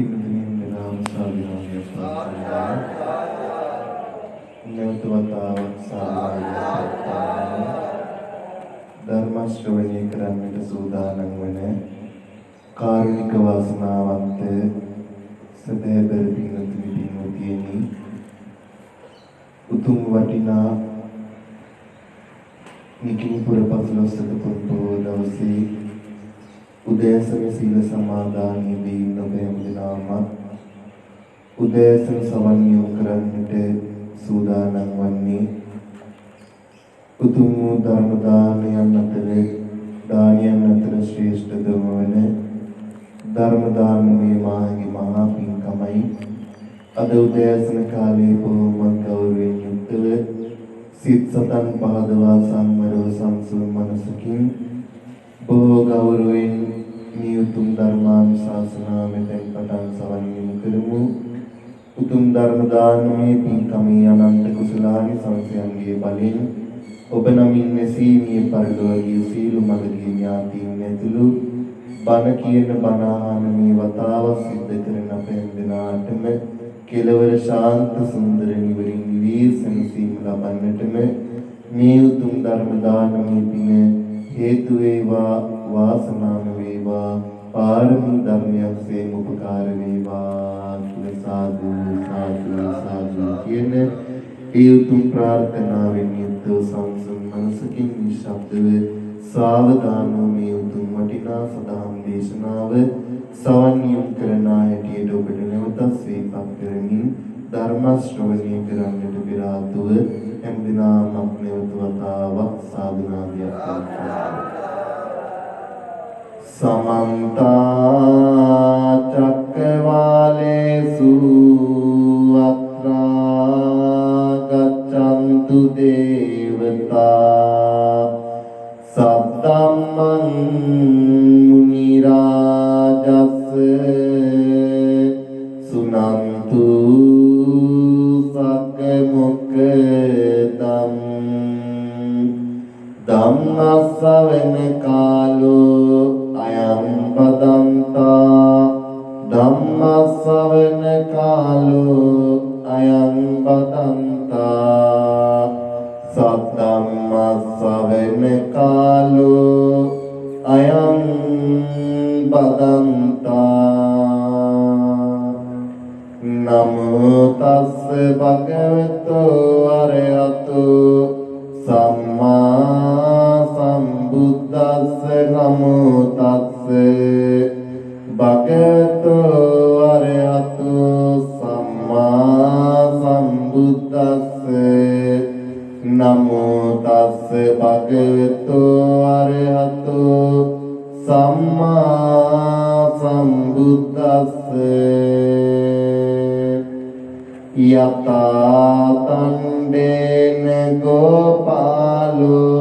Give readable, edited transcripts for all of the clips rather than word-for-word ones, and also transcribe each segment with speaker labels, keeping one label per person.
Speaker 1: පින්තුනින් නාම සාධනාවේ පවත්වන නැවත වතාවක් සාධනාවේ ධර්ම ශ්‍රවණය කරන්නට සූදානම් වන කාරුණික වාසනාවන්ත සදහැබර පින්තුනියනි උතුම් වටිනා නිකිනිපුර පසළොස්වක පොහොය දවසේ උදෑසන සීල සමාදානයේදී ඔබ හැමදෙනාම උදෑසන සවන් යොමු කරන්නට සූදානම් වන්නේ උතුම් ධර්ම දානයන් අතර දානයන් අතර ශ්‍රේෂ්ඨතම වන ධර්ම දානමේ මාගේ මහා පින්කමයි. අද උදෑසන කාලයේ බොහොම ගෞරවයෙන් යුක්තව සිත් සතන් පහදවා සම්මරව සංසුන් මනසකින් බොහෝ ගෞරවයෙන් මේ උතුම් ධර්මානුශාසනාව මෙතෙන් පටන් සවන් යොමු කරමු. උතුම් ධර්ම දානමේ පින්කමේ අනන්ත කුසලානි සංසයන්ගේ බලෙන් ඔබ නමින් මෙසී මේ පරිලෝකීය සීල මඟදී ඥාතීන් ඇතුළු බණ කියන බණ ආන මේ වතාව සිද්ධ කරන අප හැමදෙනාටම කෙලවර ශාන්ත සුන්දර නිවරින් නිවේසන සීම ලබන්නටම මේ උතුම් ධර්ම දානමේ පින හේතු වේවා වාසනාම වේවා පාරමී ධර්මයක් සේ උපකාර වේවා කියලා සාදු සාදු සාදු කියන ඒ උතුම් ප්‍රාර්ථනාවෙන් යුක්ත සංසුන් මනසකින් නිශ්ශබ්දව සාවධානව මේ උතුම් වටිනා සදාම් දේශනාව සවන් යොමු කරන හැටියට ඔබට නැවතත් සීපක් කරමින් ධර්ම ශ්‍රවණය කරන්නට පෙර ආතුව හැමදිනම නැවත වතාවක් සාදුනාදියක් සමන්ත චක්කවාලේසු අත්‍රා ගච්ඡන්තු දේවතා සද්දම්මං මුනි රාජස් සුනන්තු සග්ග මොක්ඛදම් ධම්මස්සවෙන කාලෝ අයං පදන්තා ධම්මස්සවෙන කාලෝ අයං පදන්තා සද්දම්මස්සවෙන කාලෝ අයං පදන්තා නමෝ තස්ස භගවතෝ අරහතෝ සම්මා සම්බුද්දස්ස නමෝ තස්ස භගවතෝ අරහතෝ සම්මා සම්බුද්දස්ස නමෝ තස්ස භගවතෝ අරහතෝ සම්මා සම්බුද්දස්ස යතා තණ්ඩේන ගෝපාලෝ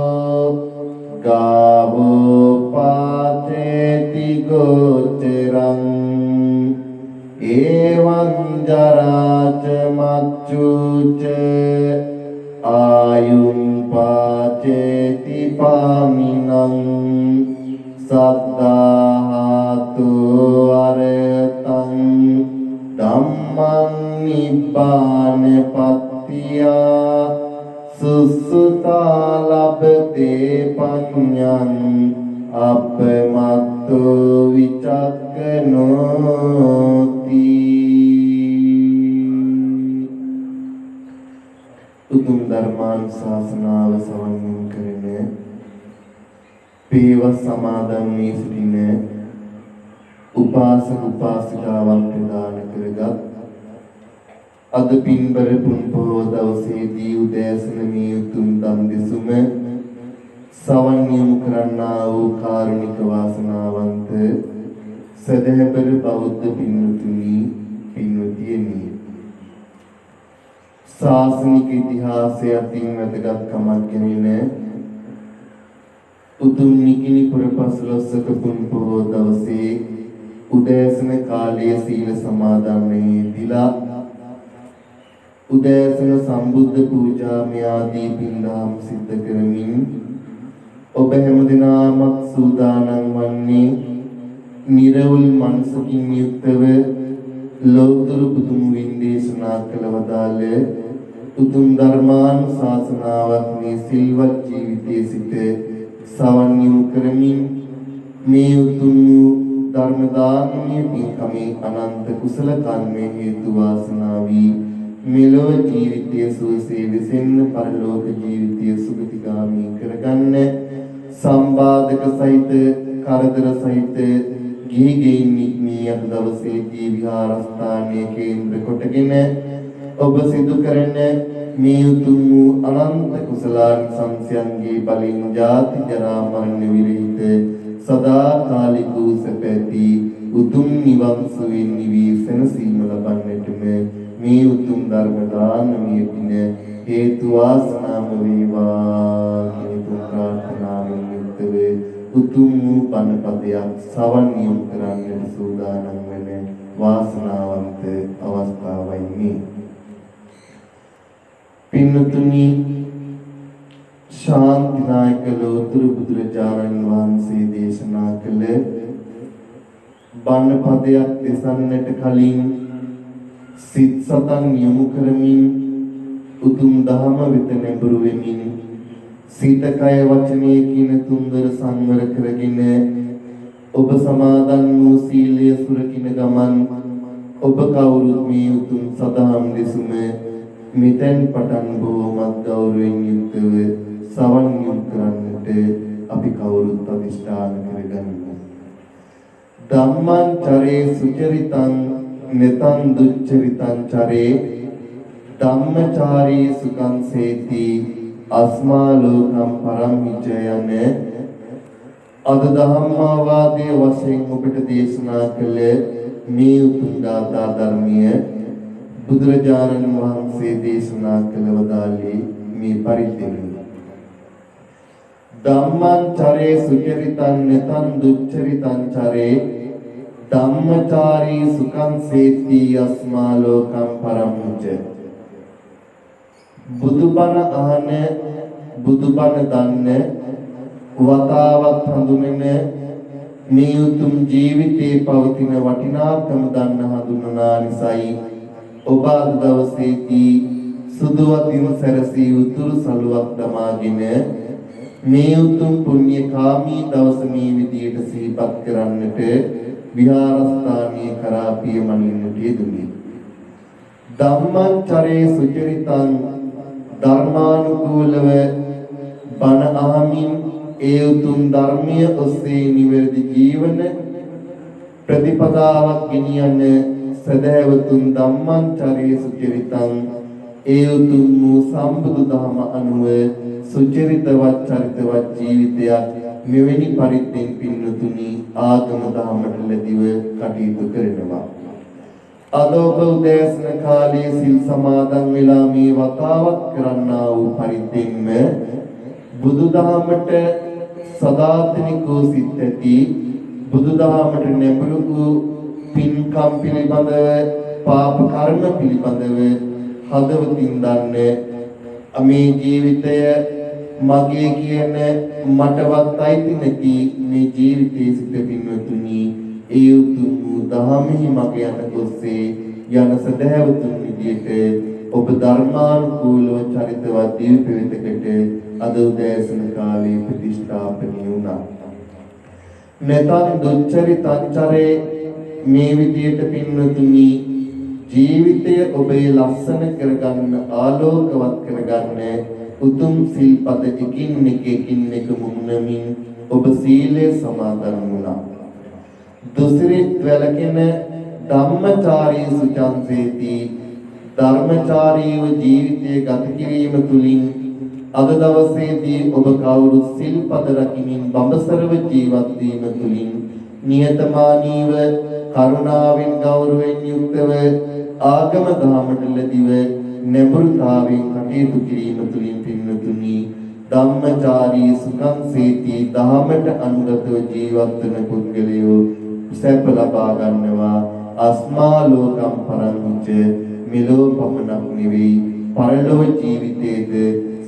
Speaker 1: ගාවෝ පාචේති ගෝචරං ඒවං ජරාච මච්චුච ආයුං පාචේති පාමිනං සද්ධාතු අරතං ධම්මං නිබ්බාන පත්තියා සුසුතා ලබතේ පඤ්ඤං අපමත්තෝ විචක්කනෝති. උතුම් ධර්මානුශාසනාව සවන් කරන පේවස් සමාදන් වී සිටින උපාසක උපාසිකාවන් ප්‍රදාන කරගත් අද පින්බර පුන් පොහොය දවසේදී උදෑසන මේ උතුම් දම් දෙසුම සවන් යොමු කරන්නා වූ කාරුණික වාසනාවන්ත සදහැබර බෞද්ධ පින්වතුනි පින්වතියනි ශාසනික ඉතිහාසයේ අතින් වැදගත්කමක් ගෙනෙන උතුම් නිකිනිපුර පසළොස්වක පුන් පොහොය දවසේ උදෑසන කාලයේ සීල සමාදන්යේ දිලා උදෑසන සම්බුද්ධ පූජාමය ආදී පින්දහම් සිද්ධ කරමින් ඔබ හැමදෙනාමත් සූදානම් වන්නේ නිරවුල් මනසකින් යුක්තව ලෝතර පුදුම වින්දේශනා කළ වදාළ උතුම් ධර්මානුශාසනාවක් මේ සිල්වත් ජීවිතයේ සිට සවන් යොමු කරමින් මේ උතුම් ධර්ම දානමය පින්කමේ අනන්ත කුසල කර්මයේ හේතු වාසනා වී මෙලොව ජීවිතයේ සුවසේ විසෙන්න පරලෝක ජීවිතයේ සුගතිගාමී කරගන්න සම්බාධක සහිත කරදර සහිත ගිහිගෙයින් මේ අද දවසේදී විහාරස්ථානයේ කේන්ද්‍ර කොටගෙන ඔබ සිදු කරන මේ උතුම් අනන්ත කුසලාන් සංසයන්ගේ බලෙන් ජාති ජරා මරණ විරහිත සදාකාලික වූ සැපැති උතුම් නිවන් සුවින් නිවී සැනසීම ලබන්නටම මේ උතුම් ධර්ම දානමය පින හේතු වාසනාම වේවා කියන ප්‍රාර්ථනාවෙන් යුක්තව උතුම් වූ බණ පදයක් සවන් යොමු කරන්නට සූදානම් වන වාසනාවන්ත අවස්ථාවයි මේ. පින්නතුනි, ශාන්තිනායක ලෝතර බුදුරජාණන් වහන්සේ දේශනා කළ බණ පදයක් දෙසන්නට කලින් සිත් සතන් යොමු කරමින් උතුම් දහම වෙත නැඹුරු වෙමින් සිත කය වචනය කියන තුන්දර සංවර කරගෙන ඔබ සමාදන් වූ සීලය සුරකින ගමන් ඔබ කවුරුත් මේ උතුම් සදහම් දෙසුම මෙතෙන් පටන් බොහොමත් ගෞරවයෙන් යුක්තව සවන් යොමු කරන්නට අපි කවුරුත් අධිෂ්ඨාන කරගන්නවා. ධම්මං චරේ සුචරිතං මෙතං දුච්චරිතං චරේ ධම්මචාරී සුඛං සේති අස්මා ලෝකම් පරම්මිච යන අද ධම්මාවාදයේ වශයෙන් ඔබට දේශනා කළ මේ උතුම් දාතා ධර්මීය බුදුරජාණන් වහන්සේ දේශනා කළ වදාළේ මේ පරිද්දෙනි. ධම්මං චරේ සුචරිතං නතං දුච්චරිතං චරේ ධම්මචාරී සුඛං සේති අස්මා ලෝකම් පරම්මුච. බුදුබණ අහන බුදුබණ දන්න වතාවත් හඳුනන මේ උතුම් ජීවිතේ පවතින වටිනාකම දන්න හඳුනනා නිසායි ඔබ අද දවසේදී සුදු වතින් සැරසී උතුරු සලුවක් දමාගෙන මේ උතුම් පුණ්‍යකාමී දවස මේ විදියට සිහිපත් කරන්නට විහාරස්ථානයේ කරා පියමනින්නට යෙදුණි. ධම්මං චරේ සුචරිතං ධර්මානුකූලව බණ අහමින් ඒ උතුම් ධර්මයේ ඔස්සේ නිවැරදි ජීවන ප්‍රතිපදාවක් ගෙනියන සදහැවතුන් ධම්මං චරේ සුචරිතං ඒ උතුම් වූ සම්බුදු දහම අනුව සුචරිතවත් චරිතවත් ජීවිතයක් මෙවැනි පරිද්දෙන් පින්නතුනි ආගම දහමට ලැබිව කටයුතු කරනවා. අද ඔබ උදෑසන කාලයේ සිල් සමාදන් වෙලා මේ වතාවක් කරන්නා වූ පරිද්දෙන්ම බුදුදහමට සදාතනිකව සිත් ඇති බුදුදහමට නැඹුරු වූ පින්කම් පිළිබඳව පාප කර්ම පිළිබඳව හදවතින් දන්නේ මේ ජීවිතය මගේ කියන මටවත් අයිති නැති මේ ජීවිතයේ සිට පින්වතුනි ඒ උතුම් දහමෙහි මග යන ඔස්සේ යන සදහැවතුන් විදියට ඔබ ධර්මානුකූලව චරිතවත් දීපෙවිතකට අද උදෑසන කාලේ ප්‍රතිෂ්ඨාපනය වුණා. මෙතන දුච්චරිතං චරේ මේ විදියට පින්වතුනි ජීවිතය ඔබේ ලස්සන කරගන්න ආලෝකවත් කරගන්න උතුම් සිල්පද එකින් එක මුමුණමින් ඔබ සීලය සමාදන් වුණා. දුසිරිත් වැළකෙන ධම්මචාරී සුචංසේති ධර්මචාරීව ජීවිතය ගත කිරීම තුළින් අද දවසේදී ඔබ කවුරු සිල්පද රකිමින් බඹසරව ජීවත් වීම තුළින් නියතමානීව කරුණාවෙන් ගෞරවයෙන් යුක්තව ආගම දහමට ලැබිව නැඹුරුතාවෙන් කටයුතු කිරීම තුළින් පින්නතුනි ධම්මචාරී සුඛං සේති දහමට අනුගතව ජීවත් වන පුද්ගලයෝ සැප ලබා ගන්නවා. අස්මා ලෝකම් පරම්පුච්ච මෙලෝ පමණක් නෙවෙයි පරලොව ජීවිතයේද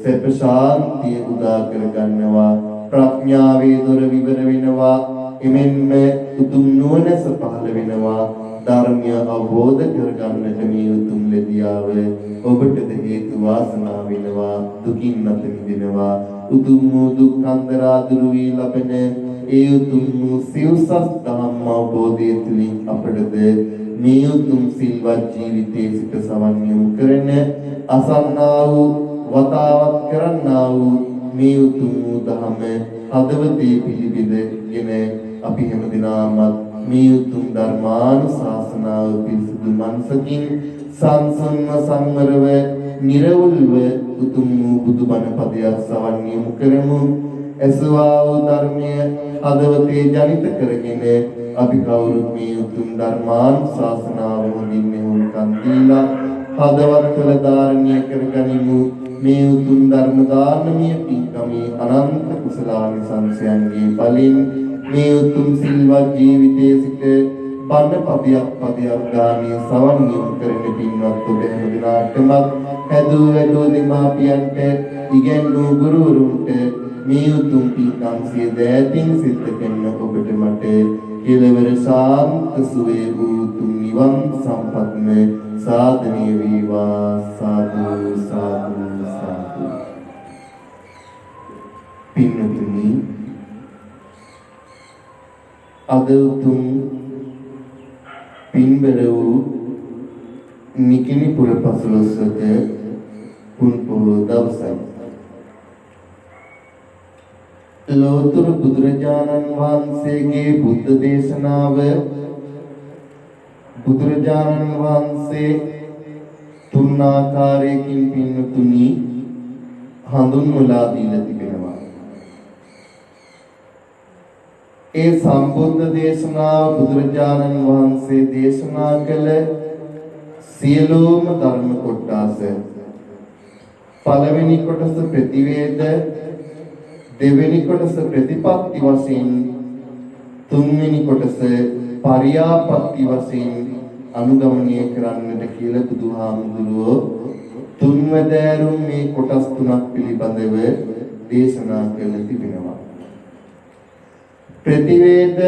Speaker 1: සැප ශාන්තිය උදා කර ගන්නවා. ප්‍රඥාවේ දොර විවර වෙනවා. එමෙන්ම උතුම් නුවණස පහළ වෙනවා. ධර්මය අවබෝධ කරගන්නට මේ උතුම් ලෙදියාව ඔබටද හේතු වාසනා වෙනවා දුකින් නැත මිදෙනවා උතුම් වූ දුක් අන්දරා දුරු වී ලබන ඒ උතුම් වූ සිව්සස් ධම්ම අවබෝධය තුළින් අපටද මේ උතුම් සිල්වත් ජීවිතයේ සිට සවන් යොමු කරන අසන්නා වූ වතාවත් කරන්නා වූ මේ උතුම් වූ ධම හදවතේ පිළිබිඳගෙන අපි හැමදිනම මේ උතුම් ධර්මානුශාසනාව පිරිසුදු මනසකින් සංසන්න සංවරව නිර්වුල්ව උතුම් වූ බුදුබණ පදයක් සවන් යොමු කරමු ඇසුවා වූ ධර්මය හදවතේ ජනිත කරගෙන අපි කවුරුත් මේ උතුම් ධර්මානුශාසනාව හොඳින් මෙහෙුම්කන් දීලා හදවත්වල ධාරණය කරගනිමු මේ උතුම් ධර්ම දානමය පින්කමේ අනන්ත කුසලානිසංසයන්ගේ බලෙන් මේ උතුම් සිල්වත් ජීවිතයේ සිට බණ පදයක් ගානේ සවන් යොමු කරන පින්වත් ඔබ හැමදෙනාටම හැදූ වැඩූ දෙමාපියන්ට ඉගැන්වූ ගුරුවරුන්ට මේ උතුම් පින්කම් සිය දෑතින් සිද්ධ කරන ඔබට මට කෙලවර ශාන්ත සුවේ වූ උතුම් නිවන් සම්පත්ම සාධනය වේවා සාදු සාදු සාදු පින්වතුනි අද උතුම් පින්බර වූ නිකිණි පුර පසළොස්වක පුන් පොහොය දවසයි ලෝතර බුදුරජාණන් වහන්සේගේ බුද්ධ දේශනාව බුදුරජාණන් වහන්සේ තුන් ආකාරයකින් පින්තුනි හඳුන්වලා දීලා තිබෙනවා. ඒ සම්බුද්ධ දේශනාව බුදුරජාණන් වහන්සේ දේශනා කළ සියලුම ධර්ම කොටස පළවෙනි කොටස ප්‍රතිවේද දෙවෙනි කොටස ප්‍රතිපත්ති වශයෙන් තුන්වෙනි කොටස පරියාපත්ති වශයෙන් අනුගමනය කරන්නට කියලා බුදුහාමුදුරුවෝ තුන්වැදෑරුම් මේ කොටස් තුනක් පිළිබඳව දේශනා කළ තිබෙනවා. ප්‍රතිවේද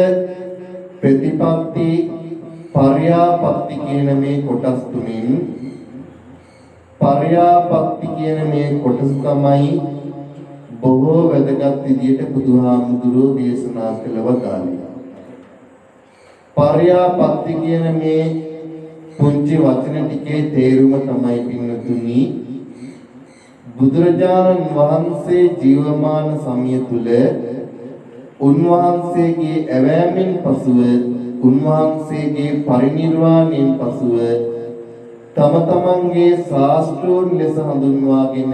Speaker 1: ප්‍රතිපත්ති පරියාපත්ති කියන මේ කොටස් තුنين පරියාපත්ති කියන මේ කොටස තමයි බොහෝ වැදගත් විදියට බුදුහාමුදුරුවෝ දේශනා කළවදාලේ. පරියාපත්ති කියන මේ පුංචි වචන ටිකේ තේරුම තමයි පින්නතුනි බුදුරජාණන් වහන්සේ ජීවමාන සමය තුල උන්වහන්සේගේ ඇවෑමෙන් පසුව උන්වහන්සේගේ පරිනිර්වාණයෙන් පසුව තම තමන්ගේ ශාස්ත්‍රෝන් ලෙස හඳුන්වාගෙන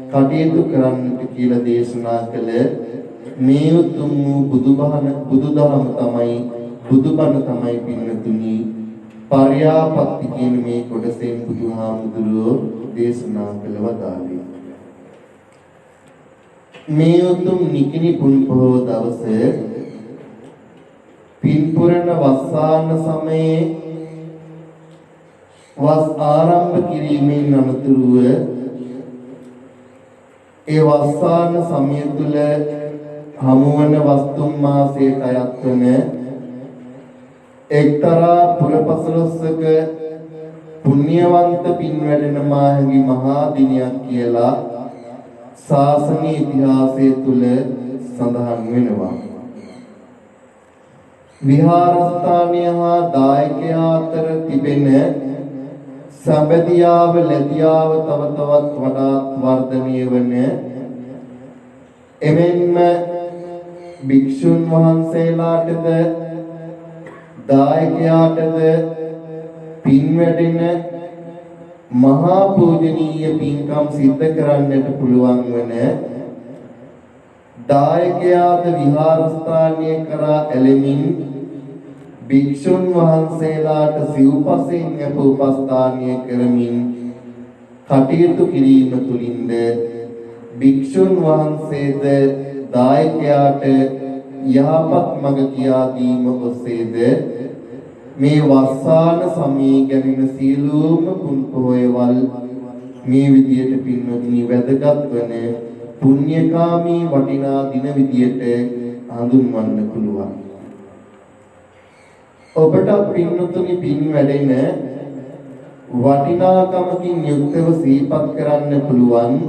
Speaker 1: කටයුතු කරන්නට කියලා දේශනා කළ මේ උතුම් වූ බුදුදහම තමයි බුදුබණ තමයි පින්නතුනි පරියාපත්ති කියන මේ කොටසෙන් බුදුහාමුදුරුවෝ දේශනා කළවදාලේ. මේ උතුම් නිකිණි පුන් පොහොය දවසේ පින්පුරන වස්සාන සමයේ වස් ආරම්භ කිරීමෙන් අනතුරුව ඒ වස්සාන සමය තුල හමුවන වස්තුන් මාසයට අයත් වන එක්තරා පුරපසළොස්වක පුණ්‍යවන්ත පින්වැඩෙන මාහිමි මහා දිනයක් කියලා ශාසන ඉතිහාසය තුල සඳහන් වෙනවා. විහාරස්ථානය හා දායකයා අතර තිබෙන සම්බදියාව ලැබියාව තව තවත් වඩාත් වර්ධනය වන එමෙන්ම භික්ෂුන් වහන්සේලාටද දායකයාටද පින් වැඩෙන මහා පූජනීය පින්කම් සිද්ධ කරන්නට පුළුවන් වන දායකයාද විහාරස්ථානය කරා ඇලෙමින් භික්ෂුන් වහන්සේලාට සිව්පසෙන් උපස්ථානය කරමින් කටයුතු කිරීම තුළින්ද භික්ෂුන් වහන්සේද දායකයාට යහපත් මඟ කියා දීම ඔස්සේද මේ වස්සාන සමයේ ගැනෙන සියලුම පුන් පොහොයවල් මේ විදියට පින්වතුනි වැදගත් වන පුණ්‍යකාමී වටිනා දින විදියට හඳුන්වන්න පුළුවන්. ඔබට පින්නතුනි පින් වැඩෙන වටිනාකමකින් යුක්තව සිහිපත් කරන්න පුළුවන්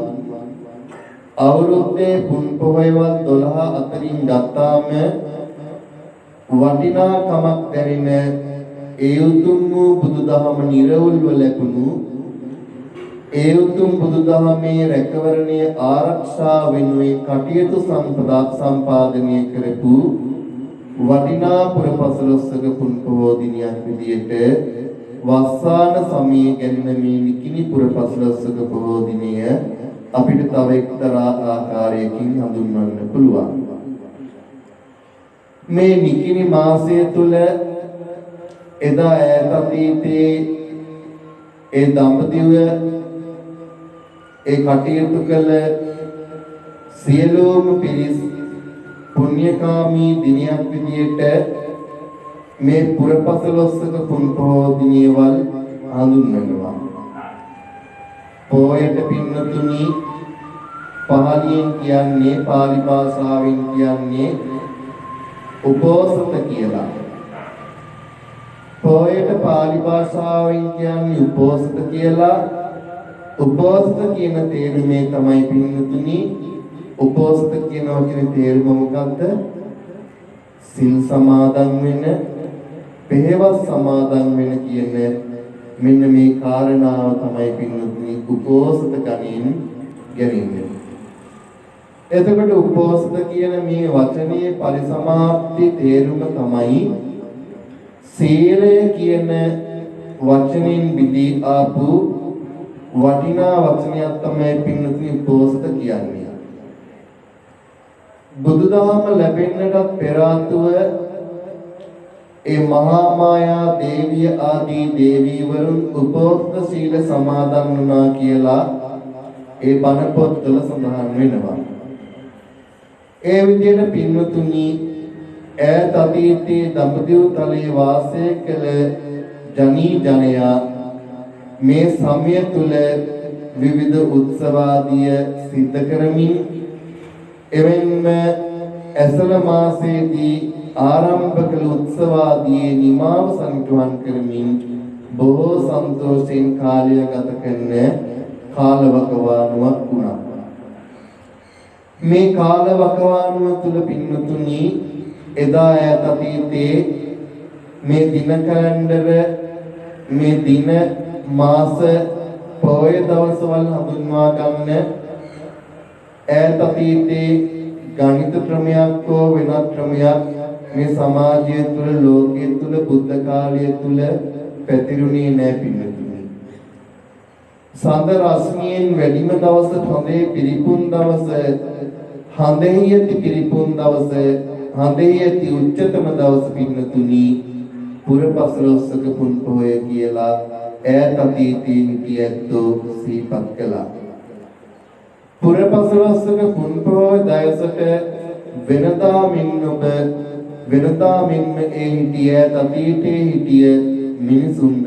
Speaker 1: අවුරුද්දේ පුන් පොහොයවත් 12 අතරින් ගත්තාම වටිනාකමක් දැනෙන ඒ උතුම් වූ බුදුදහම නිර්වුල්ව ලැබුණු ඒ උතුම් බුදුදහමේ රැකවරණය ආරක්ෂා වෙනුවෙන් කටයුතු සම්පාදනය කරපු වටිනා පුරපසළොස්වක පුන් පොහෝ දිනයක් විදියට වස්සාන සමයේ ගැනෙන මේ නිකිණි පුරපසළොස්වක පොහෝ දිනය අපිට තව එක්තරා ආකාරයකින් හඳුන්වන්න පුළුවන්. මේ නිකිණි මාසය තුල එදා ඈත අතීතයේ ඒ දඹදිව ඒ කටයුතු කළ සියලුම පිරිස් පුණ්‍යකාමී දිනයක් විදියට මේ පුරපසළොස්වක පුන් පොහෝ දිනේවල් හඳුන්වනවා. පොයට පින්නතුනි පාලියෙන් කියන්නේ පාලි භාෂාවෙන් කියන්නේ උපෝසත කියලා. පොයට පාලි භාෂාවෙන් කියන්නේ උපෝසත කියලා. උපෝසත කියන තේරුමේ තමයි පින්නතුනි උපෝසත කියන වචනේ තේරුම මොකක්ද? සිල් සමාදන් වෙන, පෙහෙවස් සමාදන් වෙන කියන මෙන්න මේ කාරණාව තමයි පින්නතුනි උපෝසත ගණන් ගැනීම. එතකොට උපෝසත කියන මේ වචනේ පරිසමාප්ති තේරුම තමයි සීලය කියන වචනෙන් බිඳී ආපු වටිනා වචනයක් තමයි පින්නතුනි උපෝසත කියන්නේ. බුදුදහම ලැබෙන්නටත් පෙර ආතුව ඒ මහා මායා දේවිය ආදී දේවීවරුන් උපෝසත සීල සමාදන් වුණා කියලා ඒ බණ පොත්වල සඳහන් වෙනවා. ඒ විදිහට පින්වතුනි ඈත අතීතයේ දඹදිව තලයේ වාසය කළ ජනී ජනයා මේ සමය තුල විවිධ උත්සවාදිය සිද්ධ කරමින් එවෙන්ම ඇසළ මාසයේදී ආරම්භ කළ උත්සවාදියේ නිමාව සංතුහන් කරමින් බොහෝ සන්තෝෂයෙන් කාලය ගත කරන කාලවකවානුවක් වුණා. මේ කාලවකවානුව තුල පින්නතුනි එදා ඈත අතීතයේ මේ දින කැලෙන්ඩර මේ දින මාස පොය දවසවල් හඳුන්වා ගන්න ඈත අතීතයේ ගණිත ක්‍රමයක් හෝ වෙනත් ක්‍රමයක් මේ සමාජය තුළ ලෝකයේ තුළ බුද්ධ කාලය තුළ පැතිරුණේ නැහැ පින්නතුනි. සඳ රශ්මියෙන් වැඩිම දවස හොඳේ පිරිපුන් දවස, හඳෙහි ඇති පිරිපුන් දවස, හඳෙහි ඇති උච්චතම දවස පින්නතුනි පුරපසළොස්වක පුන් පොහොය කියලා ඈත අතීතයේ හිටියැත්තෝ සිහිපත් කළා. පුරපසළොස්වක පුන් පොහොය දවසට වෙනදා මෙන්ම ඒ හිටිය අතීතයේ හිටිය මිනිසුන්ද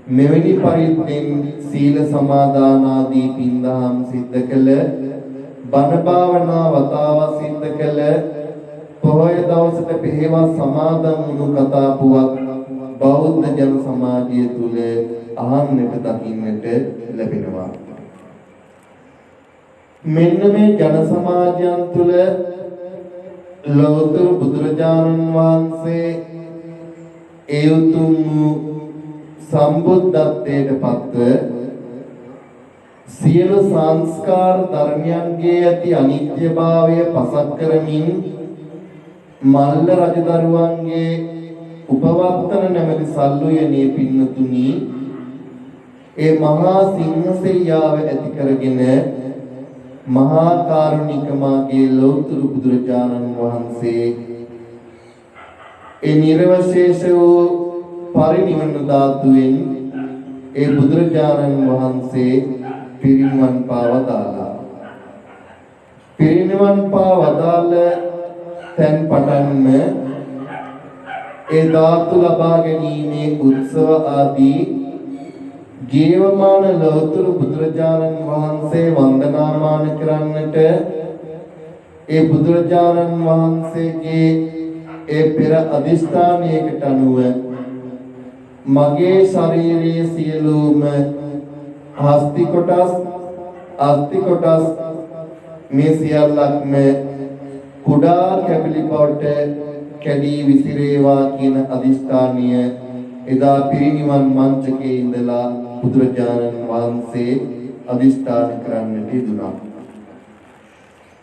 Speaker 1: මෙවැනි පරිද්දෙන් සීල සමාදාන ආදී පින්දහම් සිද්ධ කළ බණ භාවනා වතාවක් සිද්ධ කළ පොහොය දවසට පෙහෙවස් සමාදන් වුණු කතා පුවක් බෞද්ධ ජන සමාජය තුල අහන්නට දකින්නට ලැබෙනවා. මෙන්න මේ ජන සමාජයන් තුල ලෝතර බුදුරජාණන් වහන්සේ ඒ උතුම් සම්බුද්ධත්වයට පත්ව සියලු සංස්කාර ධර්මයන්ගේ ඇති අනිත්‍යභාවය පසක් කරමින් මල්ල රජදරුවන්ගේ උපවර්තන නැමැති සල්ලුයනේ පින්නතුනි ඒ මහා සිංහසෙයියාව ඇති කරගෙන මහා කාරුණික මාගේ ලෞතර බුදුරජාණන් වහන්සේ ඒ නිර්වශේෂ වූ පරිනිවන ධාතුවෙන් ඒ බුදුරජාණන් වහන්සේ පිරිනිවන් පාවදාලා. පිරිනිවන් පාවදාල තැන් පටන්ම ඒ ධාතු ලබා ගැනීමේ උත්සව ආදී ජීවමාන ලෞතර බුදුරජාණන් වහන්සේ වන්දනාමාන කරන්නට ඒ බුදුරජාණන් වහන්සේගේ ඒ පෙර අදිෂ්ඨානයකට අනුව මගේ ශරීරයේ සියලුම අස්ථි කොටස් මේ සියල්ලක්ම කුඩා කැපිලි බවට කැඩී විසිරේවා කියන අදිෂ්ඨානය එදා පිරිනිවන් මංචකයේ ඉඳලා බුදුරජාණන් වහන්සේ අදිෂ්ඨාන කරන්නට යෙදුණා.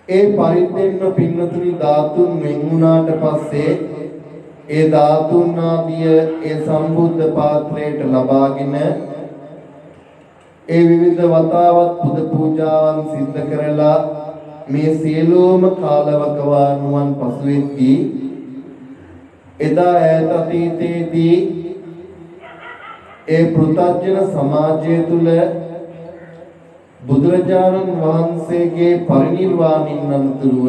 Speaker 1: ඒ පරිද්දෙන්ම පින්නතුනි ධාතුන් වෙන් වුණාට පස්සේ ඒ ධාතුන් ආදිය ඒ සම්බුද්ධ පාත්‍රයට ලබාගෙන ඒ විවිධ වතාවත් පුද පූජාවන් සිද්ධ කරලා මේ සියලුම කාලවකවානුවන් පසු වෙද්දී එදා ඈත අතීතයේදී ඒ පෘථග්ජන සමාජය තුල බුදුරජාණන් වහන්සේගේ පරිනිර්වාණයෙන් අනතුරුව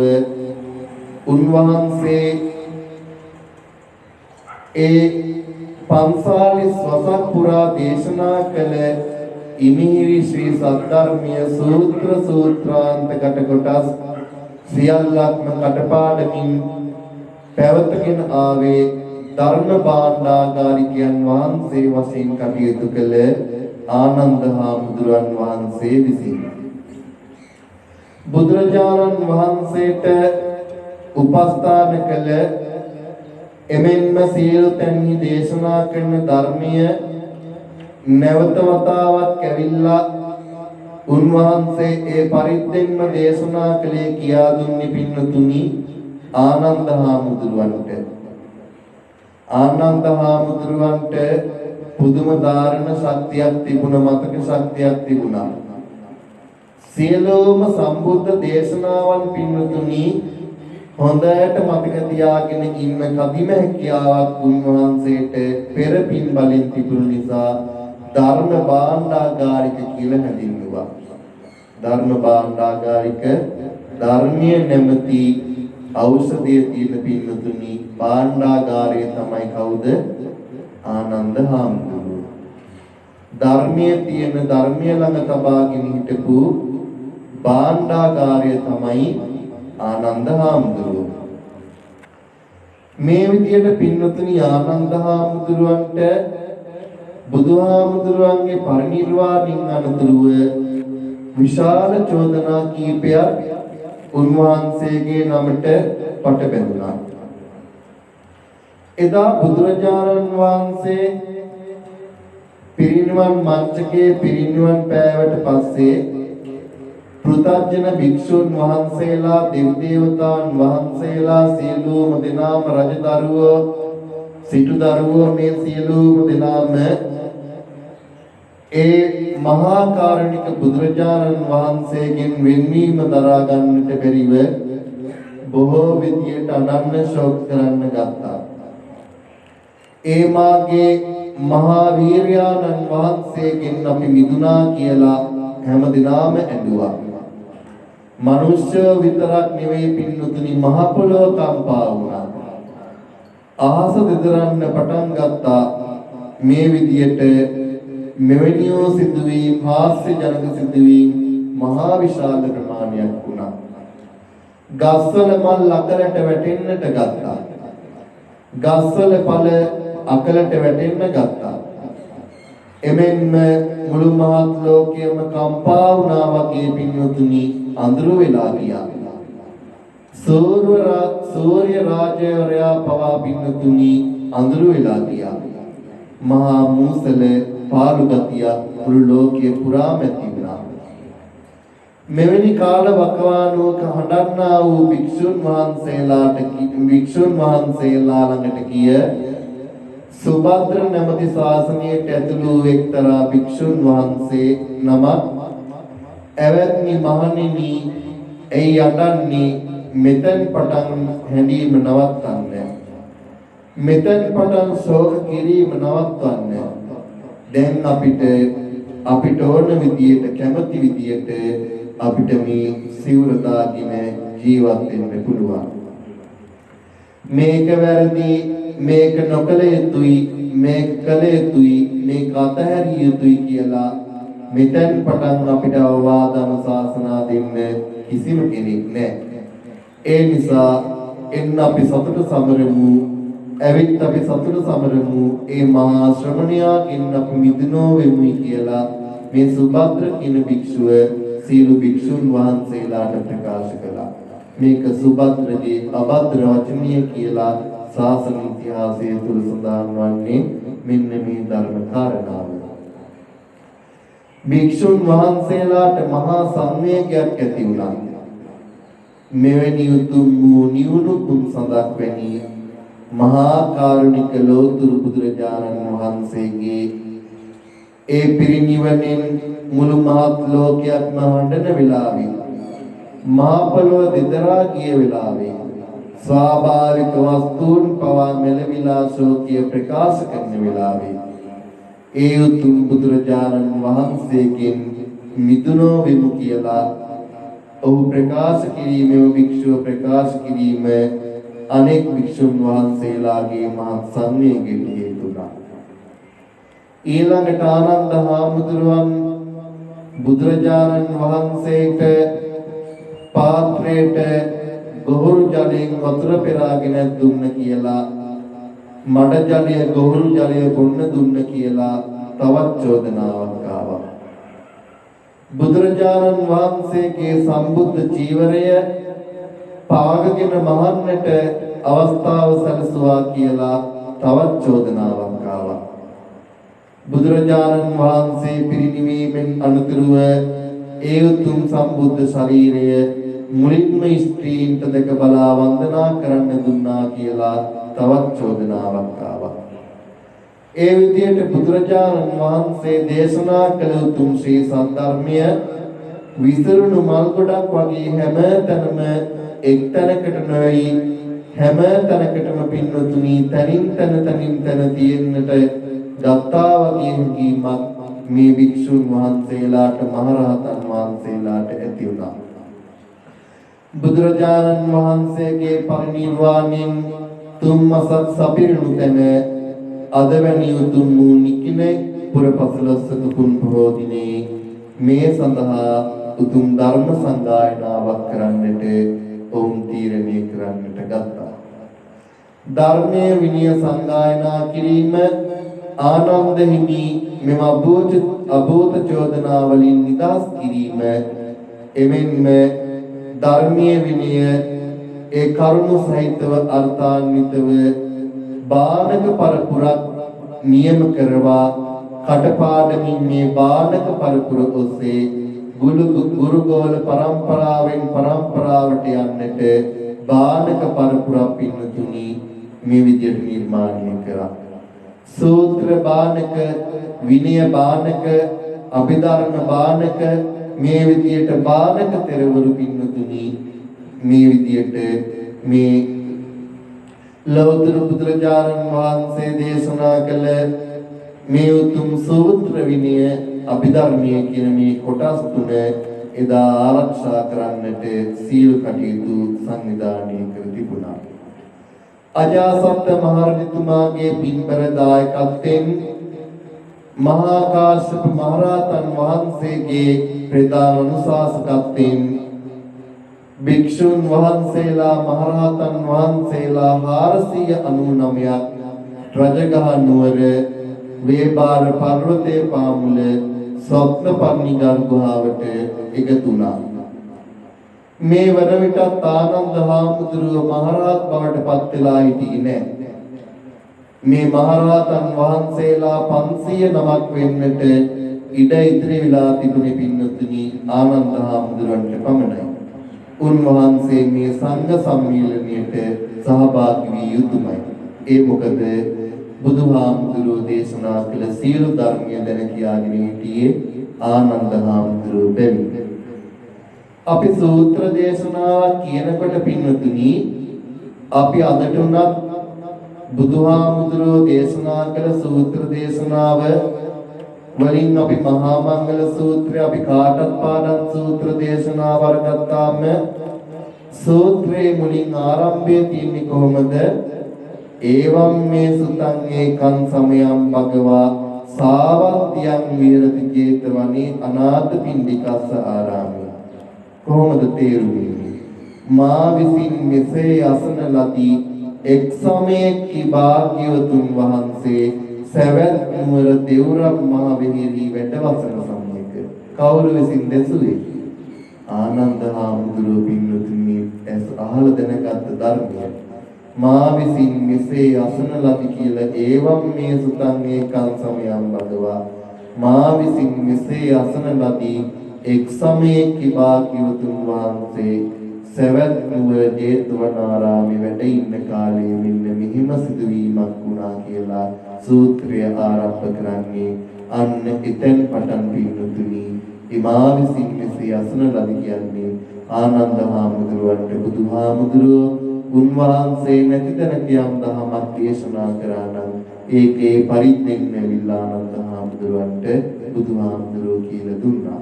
Speaker 1: උන්වහන්සේ ඒ 45 වසක් පුරා දේශනා කළ ඉමිහිරි ශ්‍රී සද්ධර්මීය සූත්‍රාන්තගත කොටස් සියල්ලක්ම කටපාඩමින් පැවතගෙන ආවේ ධර්ම භාණ්ඩාගාරිකයන් වහන්සේ වශයෙන් කටයුතු කළ ආනන්ද හාමුදුරන් වහන්සේ විසින් බුදුරජාණන් වහන්සේට උපස්ථාන කළ එමෙන්ම සියලු තැන්හි දේශනා කරන ධර්මය නැවත වතාවක් කැවිල්ලා උන්වහන්සේ ඒ පරිද්දෙන්ම දේශනා කළේ කියා දුන්නේ පින්නතුනි ආනන්ද හාමුදුරුවන්ට. ආනන්ද හාමුදුරුවන්ට පුදුම ධාරණ ශක්තියක් තිබුණා, මතක ශක්තියක් තිබුණා. සියලුම සම්බුද්ධ දේශනාවන් පින්නතුනි හොඳට මතක තියාගෙන ඉන්න කදිම හැකියාවක් උන්වහන්සේට පෙර පින් බලෙන් තිබුණු නිසා ධර්ම භාණ්ඩාගාරික කියලා හැඳින්වුවා. ධර්ම භාණ්ඩාගාරික ධර්මයේ නැමැති ඖෂධයේ තියෙන පින්නතුනි භාණ්ඩාගාරය තමයි කවුද? ආනන්ද හාමුදුරුවෝ. ධර්මයේ තියෙන ධර්මයේ ළඟ තබාගෙන හිටපු භාණ්ඩාගාරය තමයි ආනන්ද හාමුදුරුවෝ. මේ විදියට පින්නතුනි ආනන්ද හාමුදුරුවන්ට බුදුහාමුදුරුවන්ගේ පරිනිර්වාණයෙන් අනතුරුව විශාල චෝදනා කීපයක් උන්වහන්සේගේ නමට පට බැඳුණා. එදා බුදුරජාණන් වහන්සේ පිරිනිවන් මංචකයේ පිරිනිවන් පෑවට පස්සේ පෘථග්ජන භික්ෂුන් වහන්සේලා දෙව් දේවතාවුන් වහන්සේලා සියලුම දෙනාම රජදරුවෝ සිටු දරුවෝ මේ සියලුම දෙනාම ඒ මහා කාරුණික බුදුරජාණන් වහන්සේගෙන් වෙන්වීම දරා ගන්නට බැරිව බොහෝ විදියට අනන්‍ය ශෝක කරන්න ගත්තා. ඒ මාගේ මහා වීරයාණන් වහන්සේගෙන් අපි මිදුණා කියලා හැම දිනම ඇඬුවා. මනුෂ්‍ය විතරක් නෙවෙයි පින්නතුනි මහ පොළොව කම්පා වුණා. අහස දෙදරන්න පටන් ගත්තා. මේ විදියට මෙවැනියෝ සිදුවීම් හාස්‍ය ජනක සිදුවීම් මහා විශාල ප්‍රමාණයක් වුණා. ගස්වල මල් අකලට වැටෙන්නට ගත්තා. ගස්වල ඵල අකලට වැටෙන්න ගත්තා. එමෙන්ම මුළු මහත් ලෝකයේම කම්පා වුණා වගේ පින්වතුනි අඳුර වෙලා ගියා. සූර්ය රාජ්‍යවරයා පවා පින්වතුනි අඳුර වෙලා ගියා. මහා මූසල පාළු ගතිය මුළු ලෝකයේ පුරාම තිබුණා. මෙවැනි කාල වකවානුවක හඬන්නා වූ භික්ෂුන් වහන්සේලා ළඟට ගිය සුභද්‍ර නැමැති ශාසනයට ඇතුළු එක්තරා භික්ෂුන් වහන්සේ නමක් "ඇවැත්නි මහණෙනි, එයි යටන්නේ මෙතෙන් පටන් හැඬීම නවත්තන්න. මෙතෙන් පටන් ශෝක කිරීම නවත්තන්න. දැන් අපිට ඕන විදියට කැමති විදියට අපිට මේ සිවුර දාගෙන ජීවත් වෙන්න පුළුවන්. මේක වැරදි, මේක නොකළ යුතුයි, මේක කළ යුතුයි, මේක අතහැරිය යුතුයි කියලා මෙතෙන් පටන් අපිට අවවාද අනුශාසනා දෙන්න කිසිම කෙනෙක් නැහැ. ඒ නිසා එන්න අපි සතුට සමරමු. ඇවිත් අපි සතුට සමරමු. ඒ මහා ශ්‍රමණයාගෙන් අපි මිදුණෝ වෙමුයි කියලා මේ සුභද්‍ර කියන භික්ෂුව සීල භික්ෂුන් වහන්සේලාට ප්‍රකාශ කළා. මේක සුභද්‍රගේ අභද්‍ර වචනය කියලා ශාසන ඉතිහාසයේ තුල සඳහන් වන්නේ මෙන්න මේ ධර්ම කාරණාව. භික්ෂුන් වහන්සේලාට මහා සංවේගයක් ඇති වුණා. මෙවැනි උතුම් වූ නිවුණු කුම් සඳක් වැනි මහා කාරුණික ලෝතුරු බුදුරජාණන් වහන්සේගේ ඒ පිරිනිවනෙන් මුළු මහත් ලෝකයක්ම හඬන වෙලාවේ මහා පොළොව දෙදරා ගිය වෙලාවේ ස්වාභාවික වස්තුන් පවා මෙලවිලා ශෝකය ප්‍රකාශ කරන වෙලාවේ ඒ උතුම් බුදුරජාණන් වහන්සේගෙන් මිදුණෝ වෙමු කියලා ඔහු ප්‍රකාශ කිරීමේ භික්ෂුව ප්‍රකාශ කිරීම අනෙක් භික්ෂුන් වහන්සේලාගේ මහත් සංවේගයට හේතු වුණා. ඊළඟට ආනන්ද හාමුදුරුවන් බුදුරජාණන් වහන්සේට පාත්‍රයට ගොහරු ජලයෙන් වතුර පෙරාගෙන දුන්න කියලා මඩ ජලය ගොහරු ජලය බොන්න දුන්න කියලා තවත් චෝදනාවක් ආවා. බුදුරජාණන් වහන්සේගේ සම්බුද්ධ ජීවරය පාගගෙන මහන්නට අවස්ථාව සැලසුවා කියලා තවත් චෝදනාවක් ආවා. බුදුරජාණන් වහන්සේ පිරිනිවීමෙන් අනතුරුව ඒ උතුම් සම්බුද්ධ ශරීරය මුලින්ම ස්ත්‍රීන්ට දැක බලා වන්දනා කරන්න දුන්නා කියලා තවත් චෝදනාවක් ආවා. ඒ විදිහට බුදුරජාණන් වහන්සේ දේශනා කළ උතුම් ශ්‍රී සද්ධර්මය විසිරුණු මල් ගොඩක් වගේ හැම තැනම එක්තැනකට නොවි හැම තැනකටම පින්වතුනි තනින් තන තියෙන්නට දත්තා වගේ හැඟීමක් මේ භික්ෂුන් වහන්සේලාට මහරහතන් වහන්සේලාට ඇති වුණා. බුදුරජාණන් වහන්සේගේ පරිනිර්වාණයෙන් තුම්මසක් සපිරුණු තැන අද වැනි උතුම් වූ නිකින පුරපසළොස්වක පුන් පොහෝ දිනේ මේ සඳහා උතුම් ධර්ම සංගායනාවක් කරන්නට ඔවුන් තීරණය කරන්නට ගත්තා. ධර්මයේ විනය සංගායනා කිරීම ආනන්ද හිමි මෙම අභූත චෝදනා වලින් නිදහස් කිරීම එමෙන්ම ධර්මයේ විනය ඒ කරුණු සහිතව අර්ථාන්විතව බානක පරපුරක් නියම කරවා කටපාඩමින් මේ බානක පරපුර ඔස්සේ ගුරුගෝල පරම්පරාවෙන් පරම්පරාවට යන්නට බානක පරපුරක් පින්නතුනි මේ විදියට නිර්මාණය කරා. සූත්‍ර බානක, විනය බානක, අභිධර්ම බානක මේ විදියට බානක තෙරවරු පින්නතුනි මේ විදියට මේ ලෞතර බුදුරජාණන් වහන්සේ දේශනා කළ මේ උතුම් සූත්‍ර විනය අභිධර්මයේ කියන මේ කොටස් තුන එදා ආරක්ෂා කරන්නට සීල කටයුතු සංවිධානය කර තිබුණා. අජාසත් මහරජතුමාගේ පින්බර දායකත්වයෙන් මහා කාශ්‍යප මහරහතන් වහන්සේගේ ප්‍රධාන අනුශාසකත්වයෙන් භික්ෂුන් වහන්සේලා මහරහතන් වහන්සේලා 499ක් රජගහ නුවර වේබාර පර්වතයේ පාමුල සොත්නපර්ණිගල් ගුහාවට එකතු වුණා. මේ වන විටත් ආනන්ද හාමුදුරුව මහරහත් බවට පත් වෙලා හිටියේ නැහැ. මේ මහරහතන් වහන්සේලා 509ක් වෙන්නට ඉඩ ඉතිරි වෙලා තිබුණේ පින්නතුනි ආනන්ද හාමුදුරන්ට පමණයි. උන්වහන්සේ මේ සංඝ සම්මේලනයට සහභාගී විය යුතුමයි. ඒ මොකද බුදුහාමුදුරුවෝ දේශනා කළ සීල ධර්මය දැන කියාගෙන සිටියේ ආනන්ද හාමුදුරුවෝ බැවින්. අපි සූත්‍ර දේශනාවක් කියනකොට පින්නතුනි අපි අදට උනත් බුදුහාමුදුරුවෝ දේශනා කළ සූත්‍ර දේශනාව වලින් අපි මහා මංගල සූත්‍රය අපි කාටත් පාඩම් සූත්‍ර දේශනාව වරගත්තාම සූත්‍රයේ මුලින් ආරම්භයේ තියෙන්නේ කොහොමද? ඒවම් මේ සුතං ඒකං සමයං භගවා සාවන්තියං විහෙරති චේතවනේ අනාථ පිණ්ඩිකස්ස ආරාමේ. කොහොමද තේරුනේ? මා විසින් මෙසේ අසන ලදී එක් සමයේකී භාග්‍යවතුන් වහන්සේ සවැත් නුවර දෙව්රම් මහ වෙහෙරි වැඩවසන සමයක කවුරු විසින් දෙසුවේ? ආනන්ද හාමුදුරුවෝ පින්වතුනි ඇස් අහල දැනගත් ධර්මය මා විසින් මෙසේ අසන ලදී කියලා ඒවම් මේ සුතං ඒකං සමයං බදවා මා විසින් මෙසේ අසන ලදී එක් සමයේකී භාග්‍යවතුන් වහන්සේ සවැත් නුවර ජේතවනාරාමේ වැඩ ඉන්න කාලයේ මෙන්න මෙහිම සිදුවීමක් වුණා කියලා සූත්‍රය ආරම්භ කරන්නේ අන්න එතෙන් පටන් පින්නතුනි මා විසින් මෙසේ අසන ලදී කියන්නේ ආනන්ද හාමුදුරුවන්ට බුදුහාමුදුරුවෝ උන්වහන්සේ නැති තැනක යම් දහමක් දේශනා කරා නම් ඒකේ පරිද්දෙන් ඇවිල්ලා ආනන්ද හාමුදුරුවන්ට බුදුහාමුදුරුවෝ කියලා දුන්නා.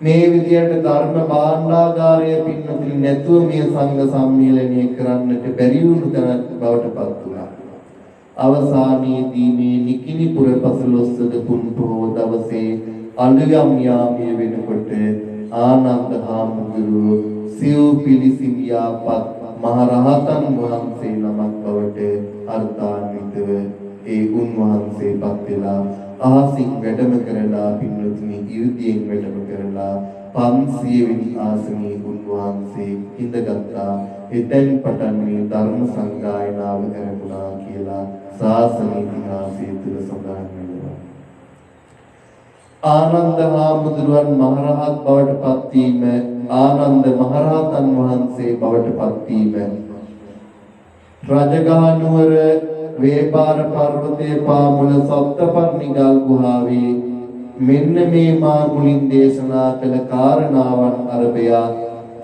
Speaker 1: මේ විදියට ධර්ම භාණ්ඩාගාරය පින්නතුනි නැතුව මේ සංඝ සම්මේලනය කරන්නට බැරි වුණු තැනක් බවට පත් වුණා. අවසානයේදී මේ නිකිණි පුර පසළොස්වක පුන් පොහොව දවසේ අලුයම් යාමයේ වෙනකොට ආනන්ද හාමුදුරුවෝ සිව් පිළිසිමියාපත් මහරහතන් වහන්සේ නමක් බවට අර්ථාන්විතව ඒ උන්වහන්සේපත් වෙලා ආසින් වැඩම කරලා පින්නතුනි 이르දියෙන් වැඩම කරලා 500 වෙනි ආසනයේ උන්වහන්සේ ඉඳගත්තා. එතෙන් පටන් මේ ධර්ම සංගායනාව කරගුණා කියලා ශාසන ඉතිහාසයේ තුල සඳහන් වෙනවා. ආනන්ද හාමුදුරුවන් මහරහත් බවට පත්වීම ආනන්ද මහරහතන් වහන්සේ බවට පත්වීම රජගහ නුවර වේපාර පර්වතයේ පාමුල සප්තපර්ණිගල් ගුහාවේ මෙන්න මේ මා මුලින් දේශනා කළ කාරණාවන් අරබයා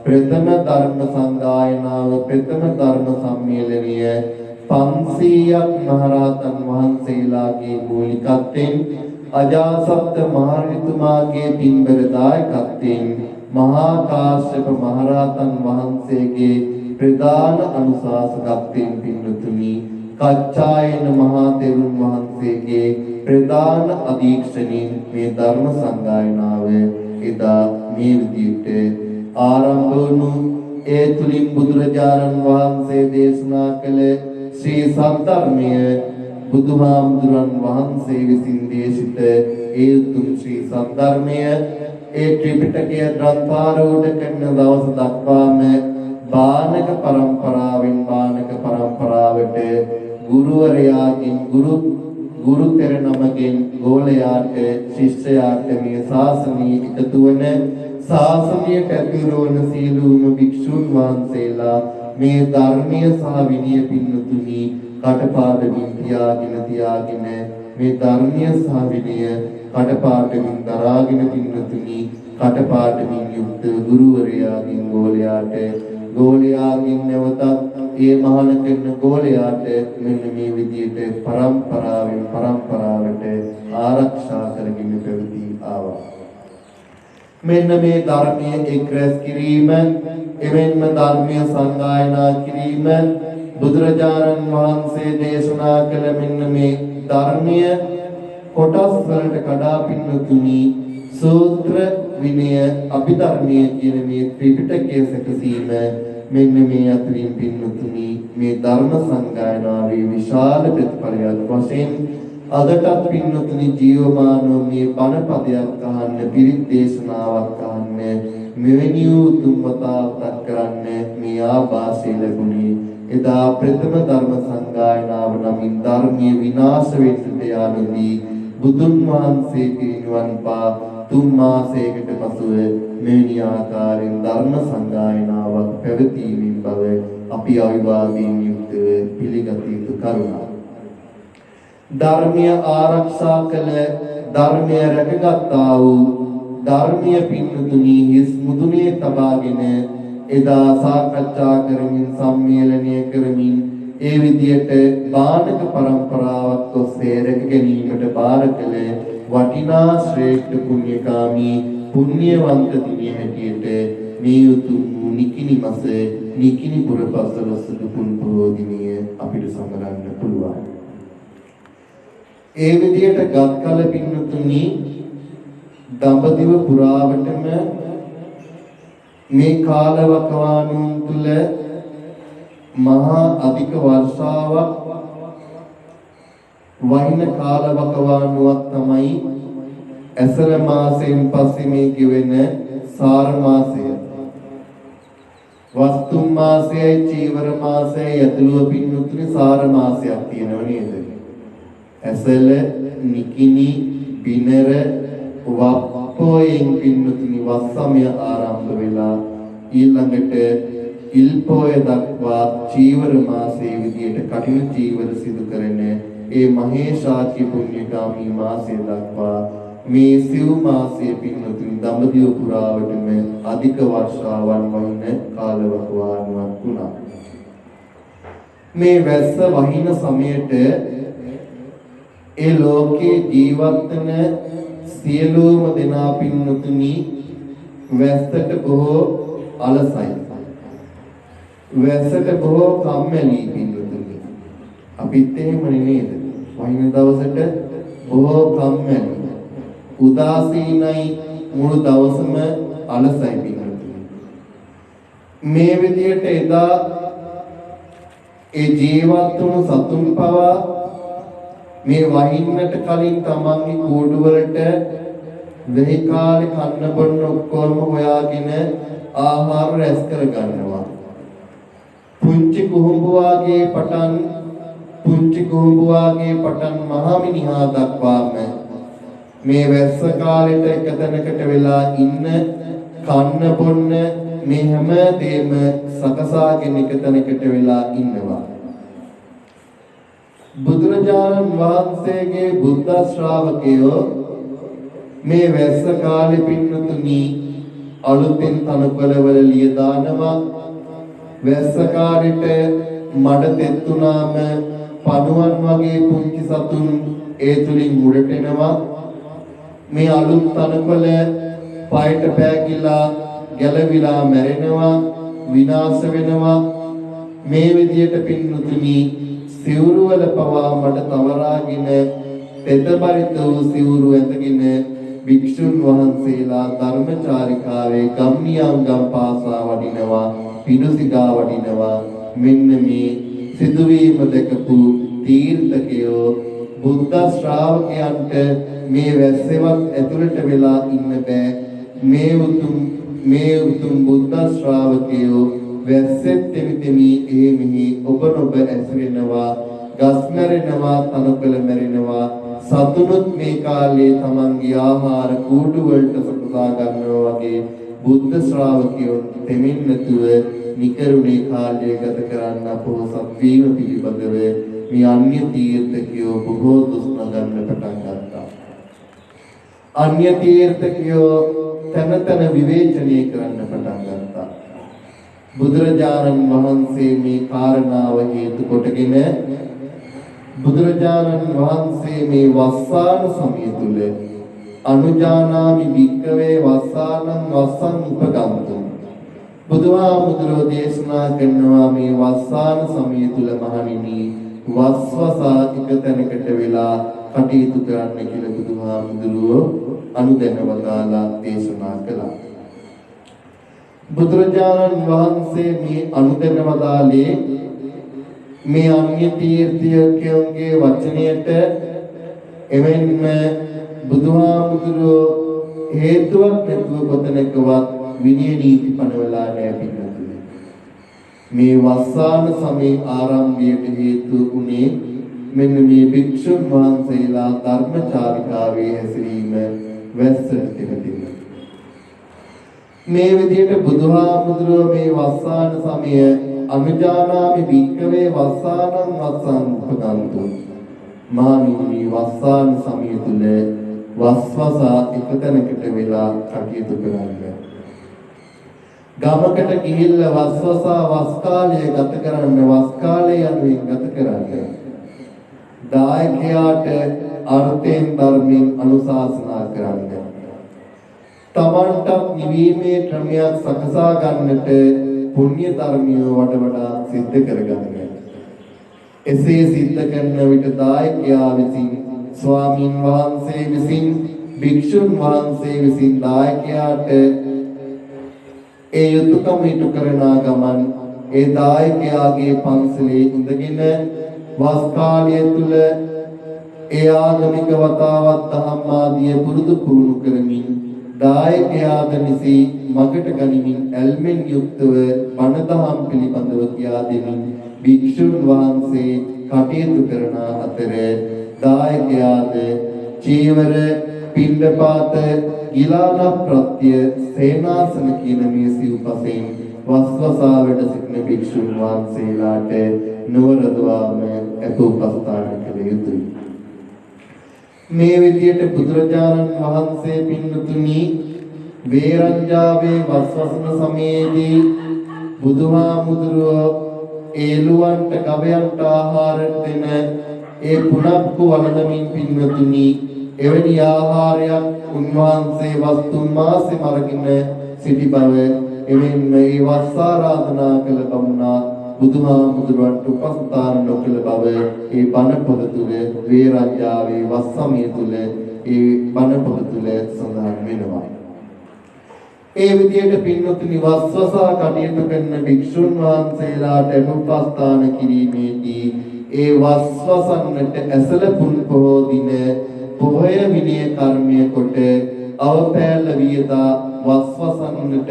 Speaker 1: ප්‍රථම ධර්ම සංගායනාව ප්‍රථම ධර්ම සම්මේලනය 500ක් මහරහතන් වහන්සේලාගේ මූලිකත්වයෙන් අජාසත් මහරජතුමාගේ පින්බර දායකත්වයෙන් මහා කාශ්‍යප මහරහතන් වහන්සේගේ ප්‍රධාන අනුශාසකත්වයෙන් පින්නතුනි කච්චායන මහා තෙරුන් වහන්සේගේ ප්‍රධාන අධීක්ෂණයෙන් මේ ධර්ම සංගායනාව එදා මේ විදිහට ආරම්භ වුණු ඒ තුලින් බුදුරජාණන් වහන්සේ දේශනා කළ ශ්‍රී සද්ධර්මය බුදුහාමුදුරන් වහන්සේ විසින් දේශිත ඒ උතුම් ශ්‍රී සද්ධර්මය ඒ ත්‍රිපිටකය ග්‍රන්ථාරෝඪ කරන දවස දක්වාම බානක පරම්පරාවෙන් බානක පරම්පරාවට ගුරුවරයාගෙන් ගුරු තෙර නමකින් ගෝලයාට ශිෂ්‍යයාට මේ ශාසනයේ එකතු වන ශාසනයට ඇතුළු වන සීලූම භික්ෂුන් වහන්සේලා මේ ධර්මීය සහ විනය පින්නතුනි කටපාඩමින් තියාගෙන මේ ධර්මීය සහ විනය කටපාඩමින් දරාගෙන පින්නතුනි කටපාඩමින් යුක්ත ගුරුවරයාගෙන් ගෝලයාගෙන් නැවතත් ඒ මහාන කරන ගෝලයාට මෙන්න මේ විදියට පරම්පරාවෙන් පරම්පරාවට ආරක්ෂා කරගෙන පැවතී ආවා. මෙන්න මේ ධර්මයේ එක් රැස් කිරීම එමෙන්ම ධර්මීය සංගායනා කිරීම බුදුරජාණන් වහන්සේ දේශනා කළ මෙන්න මේ ධර්මීය කොටස් වලට කඩා පින්නතුනි සූත්‍ර විනය අභිධර්මයේ කියන මේ ත්‍රිපිටකයේ සැකසීම මෙන්න මේ අතරින් පින්නතුනි මේ ධර්ම සංගායනාවේ විශාල ප්‍රතිඵලයක් වශයෙන් අදටත් පින්නතුනි ජීවමානව මේ බණ පදයක් අහන්න පිරිත් දේශනාවක් අහන්න මෙවැනි උතුම් වතාවක් කරන්න මේ ආభాසය ලැබුණේ එදා ප්‍රථම ධර්ම සංගායනාව නමින් ධර්මයේ විනාශ වෙන්නට යාමදී බුදුන් වහන්සේ පිරිනිවන් පා 3 මාසයකට පසුව මෙවැනි ආකාරයෙන් ධර්ම සංගායනාවක් පැවතීමෙන් බව අපි අවිවාදයෙන් යුක්තව පිළිගත යුතු කරුණක්. ධර්මීය ආරක්ෂා කළ ධර්මීය රැකගත්තා වූ ධර්මීය පින්තුනි හිස් මුදුනේ තබාගෙන එදා සාකච්ඡා කරමින් සම්මේලනය කරමින් ඒ විදියට බානක පරම්පරාවක් ඔස්සේ රැක ගැනීමට බාර කළ වටිනා ශ්‍රේෂ්ඨ පුණ්‍යකාමී පුණ්‍යවන්ත දිනිය හැටියට මේ උතුම් නිකිණි මාස නිකිණි පුර පසළොස්වක පුන් පොහෝ දිනය අපිට සමරන්න පුළුවන්. ඒ විදියට ගත් කල පින්නතුනි දඹදිව පුරාවටම මේ කාලවකවානුන් තුල මහා අධික වර්ෂාවක් වහින කාලවකවානුවක් තමයි ඇසළ මාසයෙන් පස්සේ මේ ගෙවෙන සාර මාසය. වස්තුම් මාසයයි චීවර මාසයයි ඇතුළුව පින්නතුනි සාර මාසයක් තියෙනව නේද? ඇසළ නිකිනි බිනර වප්පෝයෙන් පින්නතුනි වස්සමය ආරම්භ වෙලා ඊළඟට ඉල්පෝය දක්වා චීවර මාසයේ විදියට කටින චීවර සිදු කරන ඒ මහේශාක්‍ය පුණ්‍යකාමී මාසය දක්වා මේ සිව් මාසයේ පින්නතුනි දඹදිව පුරාවටම අධික වර්ෂාවන් වහින කාලවකවානුවක් වුණා. මේ වැස්ස වහින සමයට ඒ ලෝකේ ජීවත් වෙන සියලුම දෙනා පින්නතුනි වැස්සට බොහෝ අලසයි. වැස්සට බොහෝ කම්මැලි පින්නතුනි. අපිත් එහෙමනේ නේද? වහින දවසට බොහෝ කම්මැලි. උදාසීනයි මුළු දවසම අලසයි පින්නතුනි. මේ විදියට එදා ඒ ජීවත් වුණු සතුන් පවා මේ වහින්නට කලින් තමන්ගේ කූඩු වලට වෙහි කාලේ කන්න බොන්න ඔක්කොම හොයාගෙන ආහාර රැස් කර ගන්නවා. පුංචි කුහුඹුවාගේ පටන් මහමිනිහා දක්වාම මේ වැස්ස කාලෙට එක තැනකට වෙලා ඉන්න කන්න බොන්න මේ හැම දෙම සකසාගෙන එක තැනකට වෙලා ඉන්නවා. බුදුරජාණන් වහන්සේගේ බුද්ධ ශ්‍රාවකයෝ මේ වැස්ස කාලේ පින්නතුනි අලුතෙන් තනකොළවල ලිය දානවා. වැස්ස කාලෙට මඩ තෙත්තුනාම පණුවන් වගේ පුංචි සතුන් ඒ තුලින් උඩට එනවා. මේ අලුත් තනකොළ පයට පෑගිලා ගැලවිලා මැරෙනවා, විනාශ වෙනවා. මේ විදියට පින්නතුනි සිවුරු වල පවා මඩ තවරාගෙන තෙතබරිත වූ සිවුරු ඇඳගෙන භික්ෂුන් වහන්සේලා ධර්මචාරිකාවේ ගම්නියම් පාසා වඩිනවා, පිඬුසිඟා වඩිනවා. මෙන්න මේ සිදුවීම දැකපු තීර්ථකයෝ බුද්ධ ශ්‍රාවකයන්ට මේ වැස්සෙවත් ඇතුළට වෙලා ඉන්න බෑ. මේ උතුම් බුද්ධ ශ්‍රාවකයෝ වැස්සෙත් තෙමි මෙහි ඔබ නොබ ඇසුරෙනවා, ගස් මැරෙනවා, තනකොළ මැරෙනවා. සතුනුත් මේ කාලේ තමන්ගේ ආහාර කූඩු වලට සකසා ගන්නවා වගේ බුද්ධ ශ්‍රාවකයෝ තෙමින් නැතුව නිකරුණේ කාලය ගත කරන්න අපොහොසත් වීම පිළිබඳව මේ අන්‍ය තීර්ථකයෝ බොහෝ දුස් නගන්න පටන් ගත්තා. අන්‍ය තීර්ථකයෝ තන විවේචනය කරන්න පටන් ගත්තා. බුදුරජාණන් වහන්සේ මේ කාරණාව හේතු කොටගෙන බුදුරජාණන් වහන්සේ මේ වස්සාන සමය තුල අනුජානාමි භික්ඛවේ වස්සානං වස්සං උපගන්තු බුදුහාමුදුරෝ දේශනා කරනවා මේ වස්සාන සමය තුල මහණෙනි වස්වසා එක තැනකට වෙලා කටයුතු කරන්න කියලා බුදුහාමුදුරෝ අනුදැනවදාලා දේශනා කළා. බුදුරජාණන් වහන්සේ මේ අනුදැනවදාලේ මේ අන්‍ය තීර්ථකයන්ගේ වචනයට එමෙන්ම බුදුහාමුදුරෝ හේතුවක් නැතුව කොතැනකවත් විනය නීති පනවලා නැහැ පිටුතුනේ. මේ වස්සාන සමේ ආරම්භයට හේතු වුණේ මෙන්න මේ භික්ෂුන් වහන්සේලා ධර්මචාරිකාවේ හැසිරීම වැස්සට තිබෙන. මේ විදිහට බුදුහාමුදුරුවෝ මේ වස්සාන සමය අනුජානාමි භික්ඛවේ වස්සානං වස්සං උපගන්තු මානිමි වස්සාන සමය තුල වස්වසා එකතැනකට වෙලා කටයුතු කරන්න. ගමකට ගිහිල්ලා වස්වසා වස් කාලය ගත කරන්න, වස් කාලය යනුවෙන් ගත කරන්න. දායකයාට අර්ථයෙන් ධර්මයෙන් අනුශාසනා කරන්න. තමන්ට නිවීමේ ක්‍රමයක් සකසා ගන්නට පුණ්‍ය ධර්මිය වඩා සිද්ධ කරගන්න. එසේ සිද්ධ කරන විට දායකයා විසින් ස්වාමින් වහන්සේ විසින් භික්ෂුන් වහන්සේ විසින් දායකයාට ඒ යුතුයකම ඉටු කරනා ගමන් ඒ දායකයාගේ පන්සලේ ඉඳගෙන වස් කාලය තුල ඒ ආගමික වතාවත් දහම් ආදිය පුරුදු පුහුණු කරමින් දායකයාද නිසි මගට ගනිමින් ඇල්මෙන් යුක්තව බණ දහම් පිළිබඳව කියා දෙමින් භික්ෂුන් වහන්සේ කටයුතු කරන අතර දායකයාද චීවර පිණ්ඩපාත ගිලාන ප්‍රත්‍ය සේනාසන කියන මේ සිව්පසෙන් වස්වසා වැඩ සිටින භික්ෂුන් වහන්සේලාට නුවරදවාම අපෝපස්ථාන කළ යුතුයි. මේ විදියට බුදුරජාණන් වහන්සේ පින්නතුනි වේරංජාවේ වස්වසන සමයේදී බුදුහාමුදුරුවෝ ඒලුවන්ට ගවයන්ට ආහාර දෙන ඒ පුනක්කු වළඳමින් පින්නතුනි එවැනි ආහාරයක් උන්වහන්සේ වස්තුන් මාසේ මරගෙන සිටි බව එමෙන්න මේ වස් ආරාධනා කළ බමුණා බුදුහාමුදුරුවන්ට උපස්ථාන නොකළ බව ඒ බණ පොත තුල වේරංජාවේ වස් සමය තුල ඒ බණ පොත තුල සඳහන් වෙනවා. ඒ විදියට පින්නතුනි වස්වසා කටයුතු කරන භික්ෂුන් වහන්සේලාට උපස්ථාන කිරීමේදී ඒ වස්වසන්නට ඇසල පුන් පොහෝ දින පොහොය විනය කර්මය කොට අවපෑල වියදා වස්වසන්නට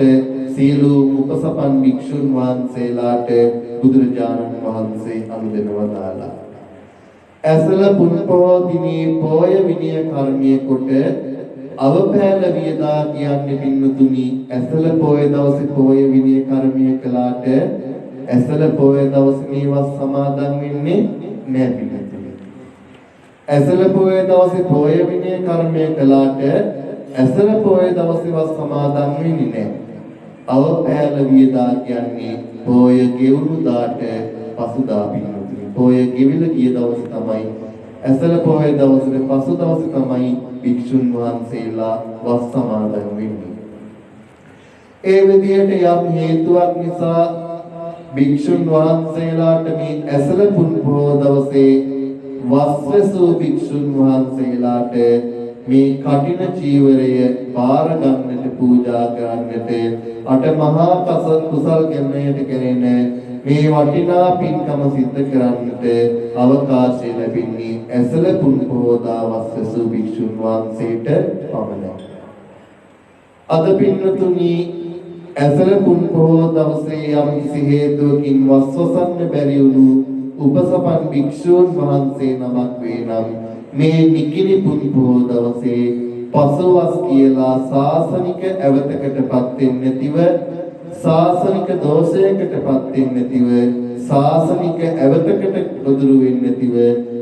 Speaker 1: සීලු උපසපන් භික්ෂුන් වහන්සේලාට බුදුරජාණන් වහන්සේ අනුදෙන වදාළා. ඇසල පුන් පොහෝ දිනේ පොහොය විනය කර්මය කොට අවපෑල වියදා කියන්නේ පින්නතුනි ඇසල පොහොය දවසේ පොහොය විනය කර්මය කළාට ඇසල පොහොය දවසේ මේවා සමාදන් වෙන්නේ නැහැ පින්නතුනි. ඇසල පොහොය දවසේ පොහොය විනය කර්මය කළාට ඇසල පොහොය දවසේවත් සමාදන් වෙන්නේ නැහැ. අවපෑල වියදා කියන්නේ පොහොය ගෙවුණු දාට පසුදා පින්නතුනි. පොහොය ගෙවිල ගිය දවසේ තමයි ඇසල පොහොය දවසේ පසු දවසේ තමයි භික්ෂුන් වහන්සේලා වස් සමාදන් වෙන්නේ. ඒ විදිහට යම් හේතුවක් නිසා භික්ෂුන් වහන්සේලාට මේ ඇසල පුන් පොහොය දවසේ වස්වසු භික්ෂුන් වහන්සේලාට මේ කටින චීවරය බාර ගන්නට පූජා කරන්නට අට මහා කුසල් ගැනීමට කෙරෙන මේ වටිනා පින්කම සිද්ධ කරන්නට අවකාශය ලැබෙන්නේ ඇසල පුන් පොහොය වස්වසු භික්ෂුන් වහන්සේට පමණයි. අද පින්නතුනි ඇසල පුන් පොහොය දවසේ යම් කිසි හේතුවකින් වස්වසන්න බැරි වුණු උපසපන් භික්ෂුන් වහන්සේ නමක් වේ නම් මේ නිකිණි පුන් පොහොය දවසේ පසුවස් කියලා සාසනික ඇවතකටපත් වෙන්නේ නැතිව සාසනික දෝෂයකටපත් වෙන්නේ නැතිව සාසනික ඇවතකට ගොදුරු වෙන්නේ නැතිව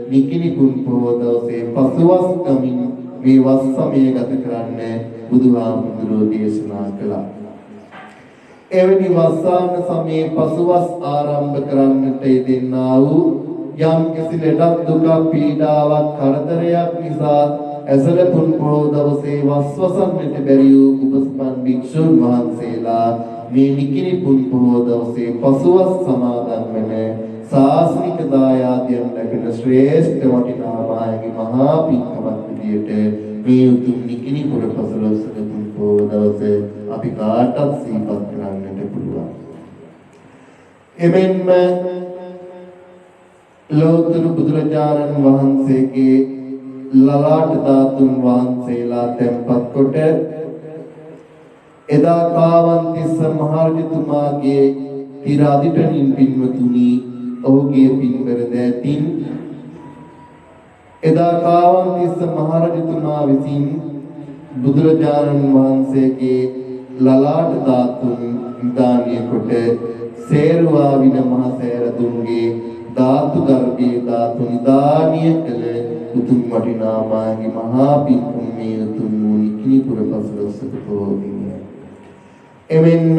Speaker 1: නිකිණි පුන් පොහොය දවසේ පසුවස් ගමින් මේ වස් සමය ගත කරන්න බුදුහාමුදුරුවෝ දේශනා කළා. එවැනි වස්සාන සමයේ පසුවස් ආරම්භ කරන්නට යෙදෙන්නා වූ යම් කිසි ලෙඩක් දුකක් පීඩාවක් කරදරයක් නිසා ඇසල පුන් පොහොය දවසේ වස්වසන්නට බැරි වූ උපසපන් භික්ෂුන් වහන්සේලා මේ නිකිණි පුන් පොහොය දවසේ පසුවස් සමාදන් වෙන සාසනික දායාදයන් ලැබෙන ශ්‍රේෂ්ඨ වටිනා මායගේ මහා පින්කමක් විදියට මේ උතුම් නිකිණි පුර පසළොස්වක පුන් පොහොය දවසේ අපි කාටත් සිහිපත් කරන්නට පුළුවන්. එමෙන්ම ලෝතර බුදුරජාණන් වහන්සේගේ ලලාට ධාතුන් වහන්සේලා තැන්පත් කොට එදා කාවන්තිස්ස මහරජතුමාගේ තිර අධිපතින් පින්වතුනි ඔහුගේ පින්වර දෑතින් එදා කාවන්තිස්ස මහරජතුමා විසින් බුදුරජාණන් වහන්සේගේ ලලාට ධාතුන් දානය කොට සේරුවා වින මහ සෑරදුන්ගේ ධාතු ගර්භයේ ධාතු නිදානිය කළ උතුම් වටිනා මාගේ මහා පින්කම් මේ උතුම් නිකිණි පුර පසළොස්වක පොහොය දිනය. එමෙන්ම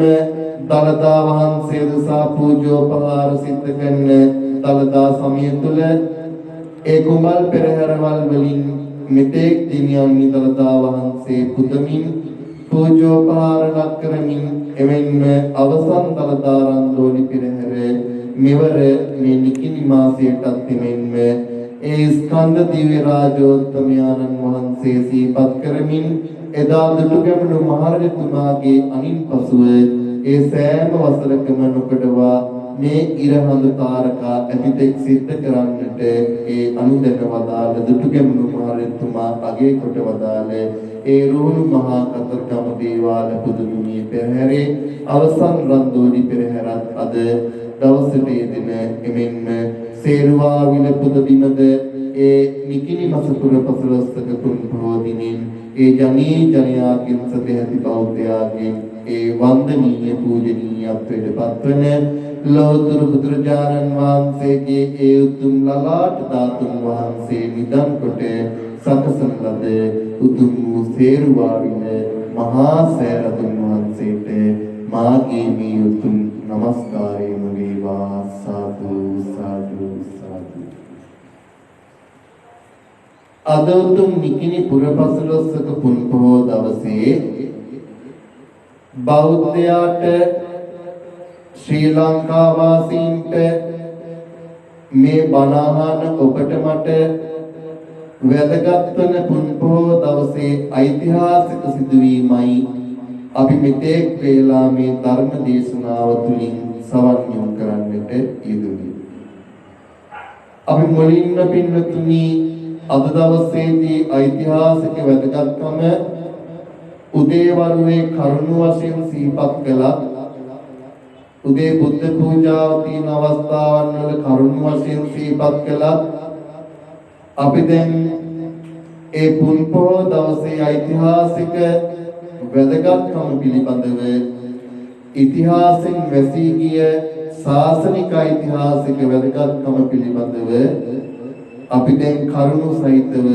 Speaker 1: දළදා වහන්සේ දසා පූජෝපහාර සිද්ධ කරන දළදා සමය තුළ ඒ කුඹල් පෙරහැරවල් වලින් මෙතෙක් දිනයන් දළදා වහන්සේ පුදමින් පූජෝපහාර ලක් කරමින් එමෙන්ම අවසන් දළදා රන්දෝලි පෙරහැර මෙවර මේ නිකිණි මාසයටත් එමෙන්ම ඒ ස්කන්ධ දිව්‍ය රාජෝත්තමයන්න් වහන්සේ සිහිපත් කරමින් එදා දුටුගැමුණු මහරජතුමාගේ අනින් පසුව ඒ සෑම වසරකම නොකඩවා මේ ඉරහඳ තාරකා ඇතිතෙක් සිද්ධ කරන්නට ඒ අනුදැන වදාළ දුටුගැමුණු මහරජතුමා අගේ කොට වදාළ ඒ රුහුණු මහා කතරගම දේවාල පුදුමියේ පෙරහැරේ අවසන් රන්දෝලි පෙරහැරත් අද දවසට යෙදෙන එමෙන්ම සේරුවාවිල පුදබිමද ඒ නිකිණි මසපුර පසළොස්වක පුන් පොහෝ දිනින් ඒ ජනී ජනයාගෙන් සදැහැති බෞද්ධයාගෙන් ඒ වන්දනීය පූජනීයත්වයට පත්වන ලෝතුරු බුදුරජාණන් වහන්සේගේ ඒ උතුම් ලලාට ධාතුන් වහන්සේ නිදන් කොට සකසන ලද උතුම් වූ සේරුවාවිල මහා සෑරදුන් වහන්සේට මාගේ මේ උතුම් නමස්කාරයම වේවා. සාදු සාදු සාදු. අද උතුම් නිකිණි පුරපසළොස්වක පුන් පොහෝ දවසේ බෞද්ධයාට ශ්‍රී ලංකා වාසීන්ට මේ බණහන ඔබට මට වැදගත් වන පුන් පොහෝ දවසේ ඓතිහාසික සිදුවීමයි අපි මෙතෙක් වේලා මේ ධර්ම දේශනාව තුළින් සවන් යොමු කරන්නට යෙදුනේ. අපි මුලින්ම පින්නතුනි අද දවසේදී ඓතිහාසික වැදගත්කම උදේවරුේ කරුණු වශයෙන් සිහිපත් කළා. උදේ බුද්ධ පූජාව තියෙන අවස්ථාවන් වල කරුණු වශයෙන් සිහිපත් කළා. අපි දැන් ඒ පුන් පොහෝ දවසේ ඓතිහාසික වැදගත්කම පිළිබඳව ඉතිහාසෙන් වැසී ගිය ශාසනික ඓතිහාසික වැදගත්කම පිළිබඳව අපි දැන් කරුණු සහිතව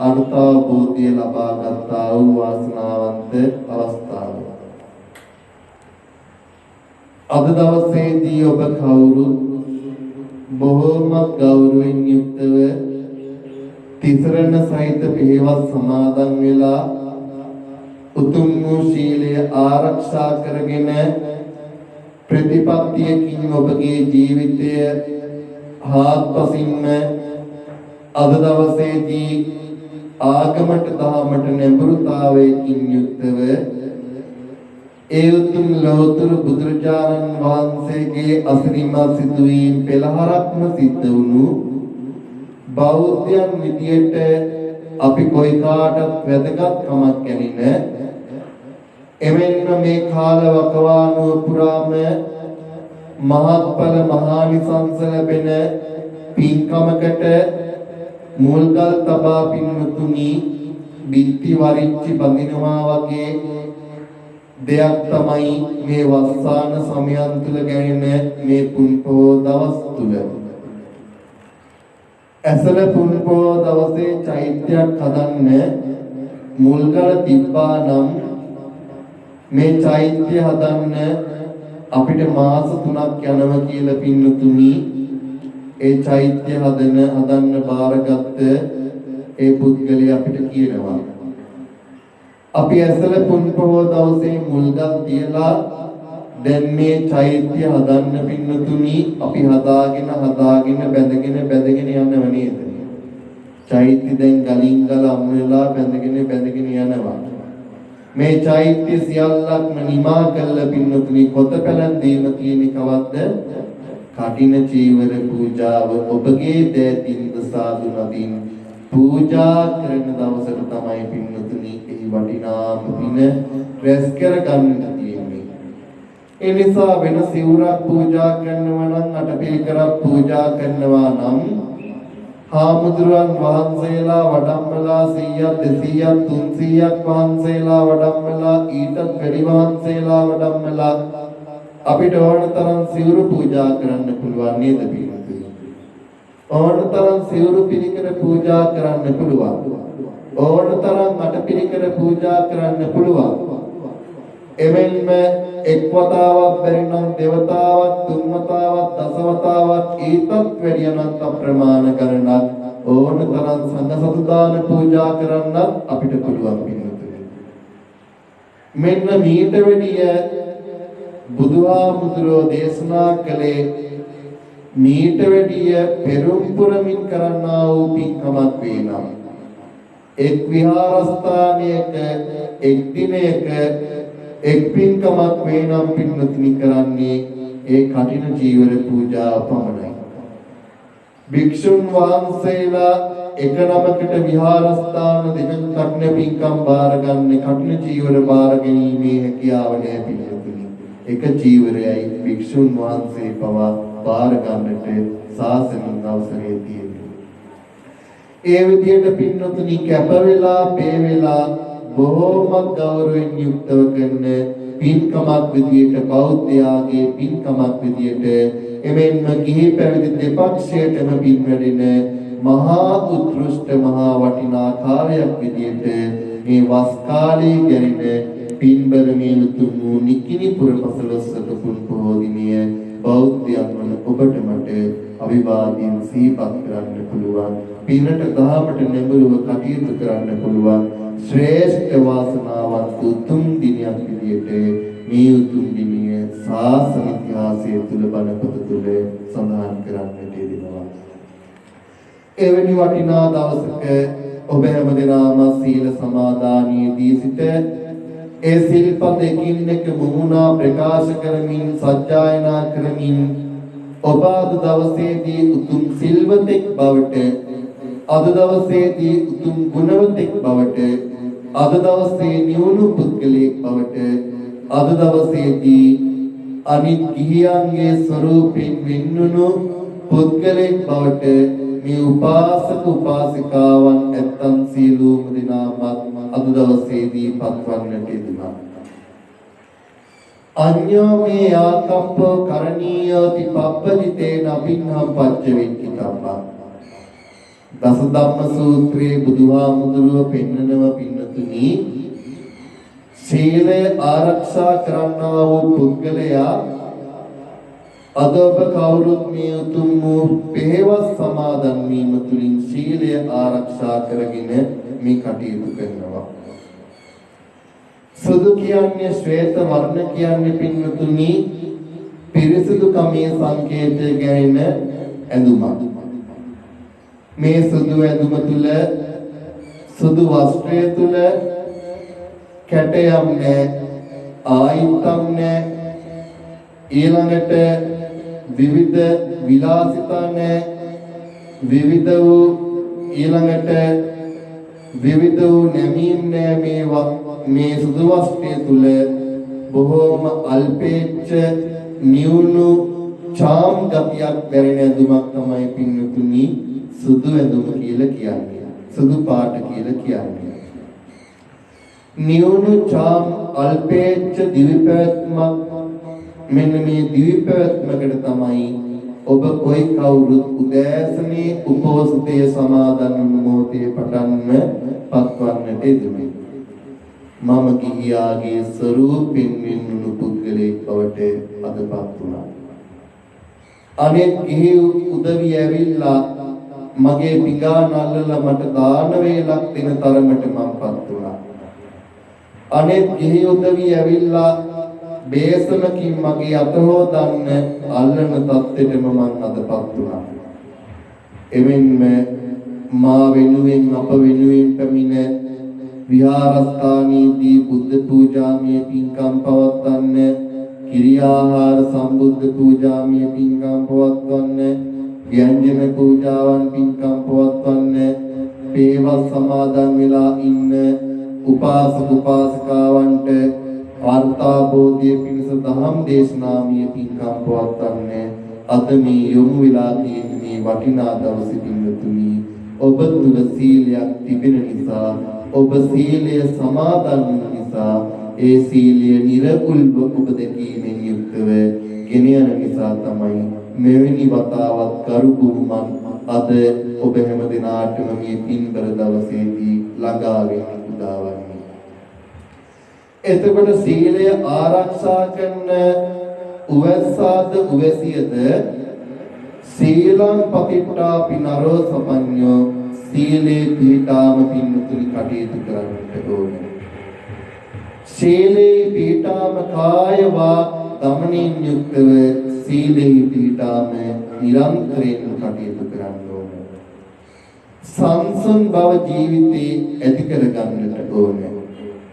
Speaker 1: අර්ථාවබෝධය ලබා ගන්නා වූ වාසනාවන්ත අවස්ථාව. අද දවසේදී ඔබ කවුරු බොහෝම ගෞරවයෙන් යුක්තව තිසරණ සහිත පිළිවෙත් සමාදන් වෙලා උතුම් වූ ශීලය ආරක්ෂා කරගෙන ප්‍රතිපත්තියකින් ඔබගේ ජීවිතය හාත්පසින්ම අද දවසේදී ආගමට දහමට නැඹුරුතාවයකින් යුක්තව ඒ උතුම් ලෝතුරු බුදුරජාණන් වහන්සේගේ අසිරිමත් සිදුවීම් පෙළහරක්ම සිද්ධ වුණු බෞද්ධයන් විදියට අපි කොයි කාටත් වැදගත්කමක් ගැනීම එමෙන්න මේ කාල වකවානුව පුරාම මහත්ඵල මහානිසංස ලැබෙන පින්කමකට මුල්ගල් තබා පින්වතුනි බිත්ති වරිච්චි බඳිනවා වගේ දෙයක් තමයි මේ වස්සාන සමයන් තුල ගැනෙන මේ පුන් පොහෝ දවස් තුල. ඇසල පුන් පොහෝ දවසේ චෛත්‍යයක් හදන්න මුල්ගල තිබ්බා නම් මේ චෛත්‍ය හදන්න අපිට මාස 3ක් යනවා කියලා පින්නතුනි ඒ චෛත්‍ය හදන්න බාරගත්ත ඒ පුද්ගලයා අපිට කියනවා අපි ඇසල පුන් පොහෝ දවසේ මුල්ගල් තියලා දැන් මේ චෛත්‍ය හදන්න පින්නතුනි අපි හදාගෙන බැඳගෙන යනව නේද? චෛත්‍ය දැන් ගලින් ගල අමු වෙලා බැඳගෙන යනවා. මේ චෛත්‍ය සියල්ලක්ම නිමා කළ පින්නතුනි කොත පැලැන්දීම කියන කවද්ද? කටින චීවර පූජාව ඔබගේ දෑතින්ද සාදු නදින් පූජා කරන දවසට තමයි පින්නතුනි එහි වටිනාම පින රැස් කර ගන්න තියෙන්නේ. ඒ නිසා වෙන සිවුරක් පූජා කරනවා නම් අටපිරිකරක් පූජා කරනවා නම් හාමුදුරුවන් වහන්සේලා වඩම්මලා 100ක් 200ක් 300ක් වහන්සේලා වඩම්මලා ඊටත් වැඩි වහන්සේලා වඩම්මලා අපිට ඕන තරම් සිවුරු පූජා කරන්න පුළුවන් නේද පිළිතුරු? ඕන තරම් සිවුරු පිළිකර පූජා කරන්න පුළුවන්. ඕන තරම් අටපිරිකර පූජා කරන්න පුළුවන්. එමෙන්ම එක් වතාවක් බැරි නම් දෙවතාවක් තුන් වතාවක් දස වතාවක් ඊටත් වැඩි අනන්ත ප්‍රමාණ ගණනක් ඕන තරම් සංඝ සතුදාන පූජා කරන්නත් අපිට පුළුවන් පිළිතුරු. මෙන්න මීට වැඩිය බුදුහාමුදුරෝ දේශනා කළේ මීට වැඩිය පෙරම් පුරමින් කරන්නා වූ පින්කමක් වේනම් එක් විහාරස්ථානයක එක් දිනයක එක් පින්කමක් වේනම් පින්වත්නි කරන්නේ ඒ කටින ජීවර පූජා පමණයි. භික්ෂුන් වහන්සේලා එක නමකට විහාරස්ථාන දෙකක කටින පින්කම් බාරගන්නේ කටින ජීවර බාර ගැනීමේ හැකියාව නැහැ පින්වත්නි. එක ජීවරයයි භික්ෂුන් වහන්සේ පවා බාර ගන්නට සාසනික අවසරය තියෙනවා. ඒ විදිහට පින්වත්නි කැප වෙලා පේ වෙලා බොහෝම ගෞරවයෙන් යුක්තව කරන පින්කමක් විදියට බෞද්ධයාගේ පින්කමක් විදියට එමෙන්ම ගිහි පැවිදි දෙපක්ෂයටම පින් වැඩෙන මහා උත්කෘෂ්ඨ මහා වටිනා කාර්යයක් විදියට මේ වස් කාලයේ ගැන පින්බරමේ උතුම් වූ නිකිණිපුර පසළොස්වක පුන් පොහෝ දිනය බෞද්ධයන් වන ඔබට මට අවිවාදයෙන් සිහිපත් කරන්න පුළුවන්. පිනට දහමට නැඹුරුව කටයුතු කරන්න පුළුවන්. ශ්‍රේෂ්ඨ වාසනාවන්ත උතුම් දිනයක් විදියට මේ උතුම් දිනය ශාසන ඉතිහාසය තුල බණපොත තුල සඳහන් කරන්නට යෙදෙනවා. එවැනි වටිනා දවසක ඔබ හැමදෙනාම සීල සමාදානයේදී සිට ඒ සිල්පද එකින් එක මුහුණා ප්‍රකාශ කරමින් සත්‍යයනා කරමින් ඔබ අද දවසේදී උතුම් සිල්වතෙක් බවට අද දවසේදී උතුම් ගුණවතෙක් බවට අද දවසේ නිවුණු පුද්ගලයෙක් බවට අද දවසේදී අනිත් ගිහියන්ගේ ස්වરૂපින් වෙන්නුණු පුද්ගලයෙක් බවට මේ උපාසක උපාසිකාවන් ඇත්තන් සීලූම දිනාමත් අද දවසේදී පත්වන්නට යෙදුණා. අඤ්ඤෝ මේ ආකම්පෝ කරණීයෝති පබ්බජිතේන අභින්හම් පච්ච වෙක්කිතබ්බා. දස ධම්ම සූත්‍රයේ බුදුහාමුදුරුව පෙන්නනව පින්නතුනි සීලය ආරක්ෂා කරන්නා වූ පුද්ගලයා අද ඔබ කවුරුත් මේ උතුම් වූ පෙහෙවස් සමාදන් වීම තුළින් සීලය ආරක්ෂා කරගෙන මේ කටයුතු කරනවා. සුදු කියන්නේ ශ්වේත වර්ණ කියන්නේ පින්නතුනි පිරිසිදු කමේ සංකේතය ගැන ඇඳුමක්. මේ සුදු ඇඳුම තුල සුදු වස්ත්‍රය තුල කැටයම් නැහැ, ආයිත්තම් නැහැ, ඊළඟට විවිධ විලාසිතා නැහැ, විවිධ වූ ඊළඟට විවිධ වූ නැමීම් නැහැ. මේ සුදු වස්ත්‍රය තුල බොහෝම අල්පේච්ඡ නියුණු චාම් ගතියක් දැනෙන ඇඳුමක් තමයි පින්නතුනි සුදු ඇඳුම කියලා කියන්නේ. සුදු පාට කියලා කියන්නේ. නියුණු චාම් අල්පේච්ඡ දිවිපැවැත්මක්. මෙන්න මේ දිවිපැවැත්මකට තමයි ඔබ කොයි කවුරුත් උදෑසනේ උපෝසතයේ සමාදන් වුණු මොහොතේ පටන්ම පත්වන්නට යෙදුනේ. මම ගිහියාගේ ස්වરૂපින් වෙන්නුණු පුද්ගලයෙක් බවට අදපත් වුණා. අනෙක් ගිහි උදවිය ඇවිල්ලා මගේ පිඟා නල්ලලා මට දාන වේලක් දෙන තරමට මමපත් වුණා. අනෙක් ගිහි උදවිය ඇවිල්ලා බේසමකින් මගේ අත හොදන්න අල්ලන තත්ත්වෙටම මම අදපත් වුණා. එමෙන්ම මා වෙනුවෙන් අප වෙනුවෙන් පැමිණ විහාරස්ථානයේදී බුද්ධ පූජාමය පින්කම් පවත්වන්න, කිරියාහාර සම්බුද්ධ පූජාමය පින්කම් පවත්වන්න, ව්‍යංජන පූජාවන් පින්කම් පවත්වන්න, පේවස් සමාදන් වෙලා ඉන්න උපාසක උපාසිකාවන්ට වාර්තාබෝධිය පිණිස දහම් දේශනාමය පින්කම් පවත්වන්න අද මේ යොමු වෙලා තියෙන මේ වටිනා දවසේ පින්තුනි ඔබ තුල සීලයක් තිබෙන නිසා ඔබ සීලය සමාදන් වූ නිසා ඒ සීලය නිර්කුල්ව ඔබ දෙකීමෙන් යුක්තව ගෙන යන නිසා තමයි මෙවැනි වතාවක් කරුකුරුමන් අද ඔබ හැම දිනාටම මේ පින්බර දවසේදී ළඟා වෙන උදාවන්නේ. එතකොට සීලය ආරක්ෂා කරන උවස්සාද උවසියද සීලං පතිට්ඨා පිනරෝ සපඤ්ඤෝ සීලේ පිටාම පින්තුනි කටයුතු කරන්නට ඕනේ. සීලේ පිටාම කාය වාක් දමනින් යුක්තව සීලේ පිටාම නිරන්තරයෙන් කටයුතු කරන්න ඕනේ. සංසුන් බව ජීවිතේ ඇති කර ගන්නට ඕනේ.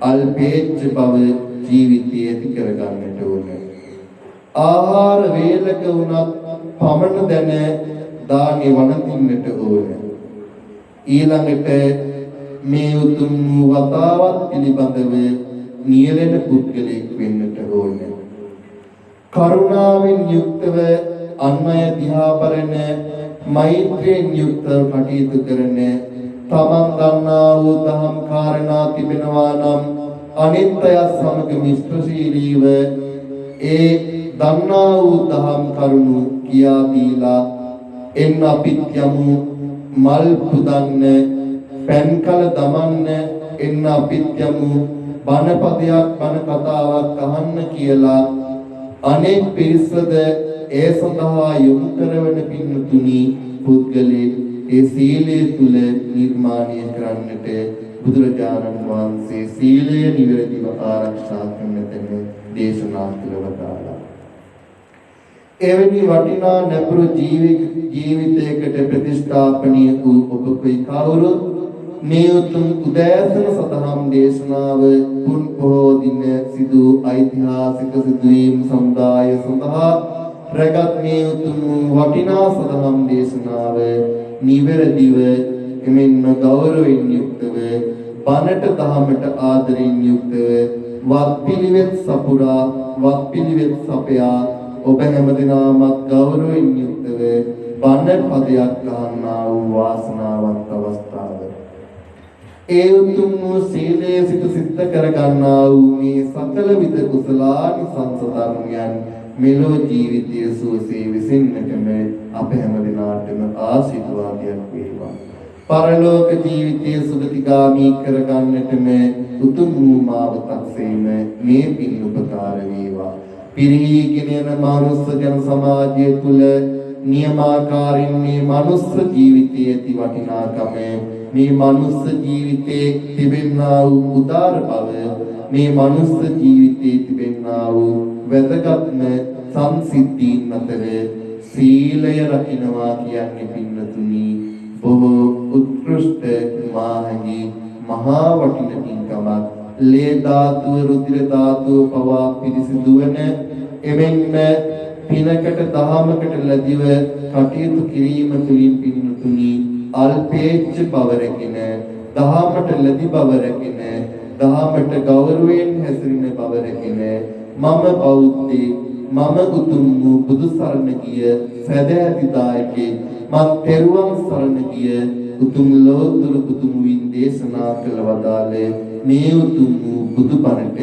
Speaker 1: අල්පේච්ඡ බව ජීවිතය ඇති කරගන්නට ඕන. ආහාර වේලක වුණත් පමණ දැන දානි වළඳින්නට ඕන. ඊළඟට මේ උතුම් වතාවත් පිළිබඳව නියැලෙන පුද්ගලෙක් වෙන්නට ඕන. කරුණාවෙන් යුක්තව අන් අය දිහා බලන, මෛත්‍රියෙන් යුක්තව කටයුතු කරන, තමන් දන්නා වූ දහම් කාරණා තිබෙනවා නම් අනිත් අය සමග මිත්‍රශීලීව ඒ දන්නා වූ දහම් කරුණු කියා දීලා එන්න අපිත් යමු මල් පුදන්න, පැන්කල දමන්න, එන්න අපිත් යමු බණ පදයක් බණ කතාවක් අහන්න කියලා අනෙක් පිරිසද ඒ සඳහා යොමු කරවන පින්තුනි පුද්ගලෙක් ඒ සීලය තුල නිර්මාණය කරන්නට බුදුරජාණන් වහන්සේ සීලය නිවැරදිව ආරක්ෂා කරන තැන දේශනා කළා. එවැනි වටිනා නැඹුරු ජීවිතයකට ප්‍රතිස්ථාපනීය වූ ඔබ කොයි කවුරුත් මේ උතුම් උදෑසන සතහම් දේශනාව පුන් පොහෝ දින සිදු ඓතිහාසික සිදුවීම් සමුදාය සඳහා රැගත් මේ උතුම් වටිනා සතහම් දේශනාව නිවැරදිව එමෙන්න ගෞරවයෙන් යුක්තව බණට දහමට ආදරයෙන් යුක්තව වත්පිළිවෙත් සපුරා වත්පිළිවෙත් සපයා ඔබ හැමදෙනාමත් ගෞරවයෙන් යුක්තව බණ පදයක් ගන්නා වූ වාසනාවන්ත අවස්ථාව. ඒ උතුම් වූ සීලයේ සිට සිද්ධ කරගන්නා වූ මේ සකල විද කුසලානිසංස ධර්මයන් මෙලොව ජීවිතයේ සුවසේ විසින්නටම අප හැමදෙනාටම ආශිර්වාදයක් වේවා. පරලෝක ජීවිතයේ සුගතිගාමී කරගන්නටම උතුම් වූ මාවතක්සේම මේ පින් උපකාර වේවා. පිරිහීගෙන යන මානව ජන සමාජය තුල නියමාකාරින් මේ මනුස්ස ජීවිතයේ ඇති වටිනාකම, මේ මනුස්ස ජීවිතයේ තිබෙනා වූ උදාර බව, මේ මනුස්ස ජීවිතයේ තිබෙනා වූ වැදගත්ම සංසිද්ධීන් අතර සීලය රකින්නවා කියන්නේ පින්නතුනි බොහෝ උත්කෘෂ්ඨ මාහි මහා වටින පින්කමක්. ලේ ධාතුව, රුධිර ධාතුව පවා පිරිසිදු වන එමෙන්න පිනකට දහමකට ලැබිව කටයුතු කිරීම තුළින් පින්නතුනි අල්පේච්ඡ බව රැගෙන, දහමට ලැබි බව රැගෙන, දහමට ගෞරවයෙන් හැසිරෙන බව රැගෙන මම බෞද්ධේ, මම උතුම් වූ බුදු සරණ ගිය සදැහැතිදායකේ, මම තෙරුවන් සරණ ගිය උතුම් ලෝතුරු බුදුන් දේශනා කළ වදාළේ මේ උතුම් වූ බුදුබණට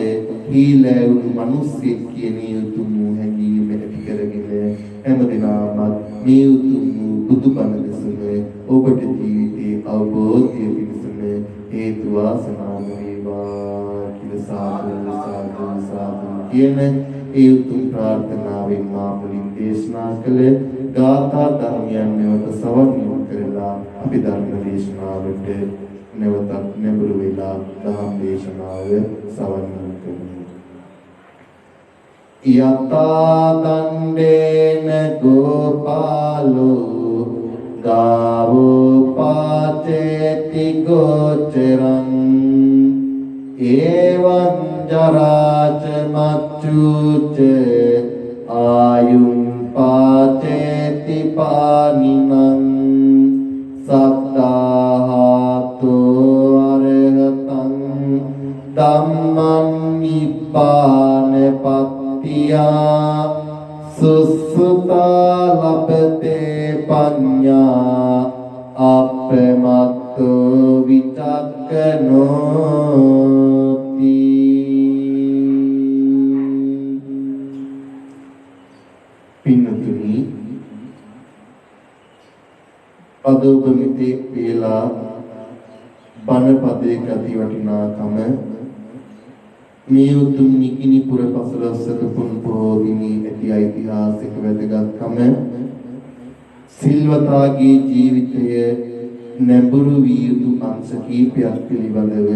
Speaker 1: හීලෑවුණු මිනිස්සෙක් කියන උතුම් වූ හැඟීම ඇති කරගෙන හැමදෙනාම මේ උතුම් වූ බුදුබණ දෙසම ඔබට ජීවිතේ අවබෝධය පිණිසම හේතු වාසනා වේවා කියලා සාදු කියන ඒ උතුම් ප්‍රාර්ථනාවෙන් මා මුලින් දේශනා කළ ගාථා ධර්මයන් නැවත සවන්‍යු කරලා අපි ධර්ම දේශනාවට නැවතත් නැඹුරු වෙලා ධම් දේශනාව සවන්‍යු කරමු. යතා දණ්ඩේන ගෝපාලෝ ගාවෝ පාචේති ගෝචරං එවං ජරාච මච්චුච ආයුං පාචේති පානිනං සත්තාහතෝ අරහතං ධම්මං නිපාන පත්තියා සුසුතා ලබතේ පඤ්ඤා අපමත්තෝ විචක්කනෝති. පින්නතුනි අද ඔබ මෙතෙක් වේලා බණ පදයක ඇති වටිනාකම, මේ උතුම් නිකිණි පුර පසළොස්වක පුන් පොහෝ දිනී ඇති ඓතිහාසික වැදගත්කම, සිල්වතාගේ ජීවිතය නැඹුරු විය යුතු අංශ කීපයක් පිළිබඳව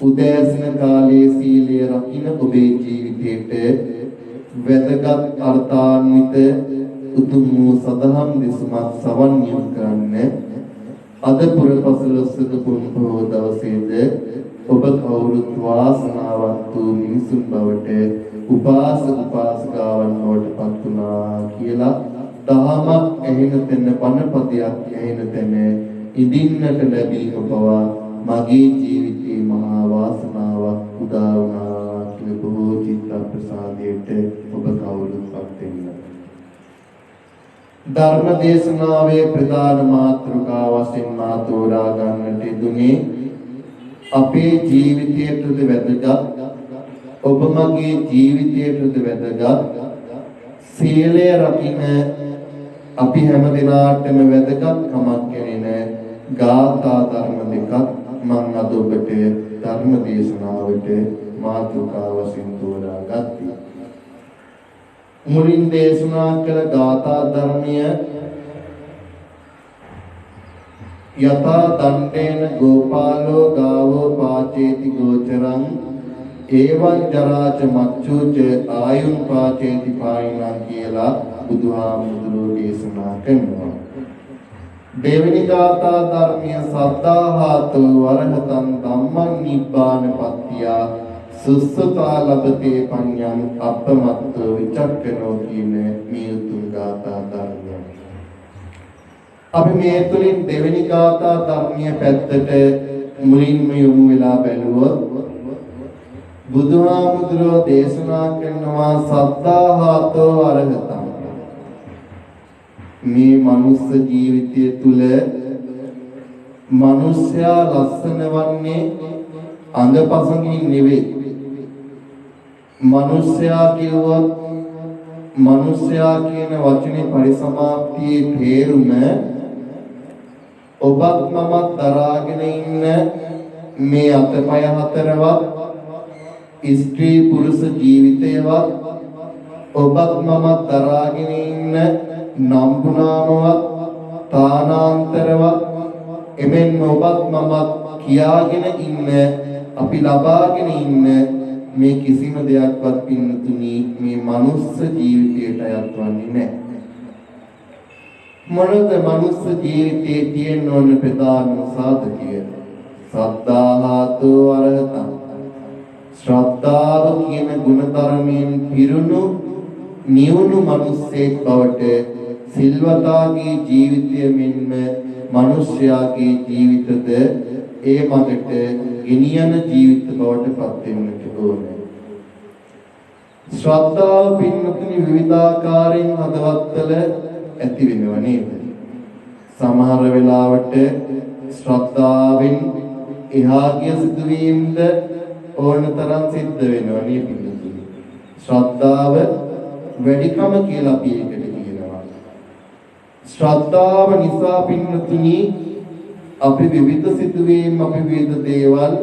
Speaker 1: උදෑසන කාලයේ සීලය රකින්න ඔබේ ජීවිතයට වැදගත් අර්ථාන්විත උතුම් වූ සදහම් දෙසුමක් සවන්‍යම් කරන්න අද පුර පසළොස්වක පුන් පොහෝ දවසේද ඔබ කවුරුත් වාසනාවන්ත වූ මිනිසුන් බවට උපාසක උපාසිකාවන් බවට පත් වුණා කියලා දහමක් ඇහෙන තැන බණපදයක් ඇහෙන තැන ඉදින්නට ලැබීම පවා මගේ ජීවිතේ මහා වාසනාවක් උදා වුණා කියලා බොහෝ චිත්ත ප්‍රසාදයට ඔබ කවුරුත් පත් වෙන්න. ධර්ම දේශනාවේ ප්‍රධාන මාතෘකාව වශයෙන් මා තෝරා ගන්නට යෙදුනේ අපේ ජීවිතයටද වැදගත් ඔබ මගේ ජීවිතයටද වැදගත් සීලය රකින්න අපි හැම දිනාටම වැදගත්කමක් කෙරෙන ගාථා ධර්ම දෙකක් මම අද ඔබට ධර්ම දේශනාවට මාතෘකාව වශයෙන් තෝරා ගත්තා. මුලින් දේශනා කළ ගාථා ධර්මය යථා දණ්ඩේන ගෝපාලෝ ගාවෝ පාචේති ගෝචරං ඒවං ජරාච මච්චුච ආයුං පාචේති පායිනං කියලා බුදුහාමුදුරුවෝ දේශනා කරනවා. දෙවෙනි ගාථා ධර්මය සද්ධාහතෝ වරහතං ධම්මං නිබ්බාන පත්තිය සුස්සතා ලබතේ පඤ්ඤං අප්පමත්තෝ විචක්කනෝ කියන මේ උතුම් ගාථා ධර්මය. අපි මේ තුලින් දෙවෙනි ගාථා ධර්මයේ පැත්තට මුලින්ම යොමු වෙලා බැලුවොත් බුදුහාමුදුරුවෝ දේශනා කරනවා සද්ධාහතෝ වරහතං මේ මනුස්ස ජීවිතය තුල මිනිසයා ලස්සන වන්නේ අංගපසංගින් නෙවෙයි. මිනිසයා කිව්වොත් මිනිසයා කියන වචනේ පරිසමාප්තියේ තේරුම ඔබත් මමත් දරාගෙන ඉන්න මේ අතපය හතරවත් ස්ත්‍රී පුරුෂ ජීවිතයවත් ඔබත් මමත් දරාගෙන ඉන්න නම්බුනාමවත් තානාන්තරවත් එමෙන්න ඔබත් මමත් කියාගෙන ඉන්න අපි ලබාගෙන ඉන්න මේ කිසිම දෙයක්වත් පින්නතුනි මේ මනුස්ස ජීවිතයට අයත්වන්නේ නැහැ. මොනද මනුස්ස ජීවිතයේ තියෙන ඕන ප්‍රධාන සාධකය සද්ධාහතෝ අරහතං ශ්‍රද්ධාව කියන ගුණධර්මයෙන් පිරුණු නිවුණු මිනිස්සෙක් බවට සිල්වතාගේ ජීවිතය මෙන්ම මිනිස්යාගේ ජීවිතද ඒ මගට ගෙනියන ජීවිත බවට පත් වෙන්නට ඕනේ. ශ්‍රද්ධාව පින්වතුනි විවිධාකාරයෙන් හදවත්වල ඇති වෙනව නේද? සමහර වෙලාවට ශ්‍රද්ධාවෙන් එහා ගිය සිදුවීම්ද ඕනතරම් සිද්ධ වෙනවා නේ පින්වතුනි. ශ්‍රද්ධාව වැඩිකම කියලා අපි ඒකට කියනවා. ශ්‍රද්ධාව නිසා පින්වතුනි අපි විවිධ සිදුවීම් අපි විවිධ දේවල්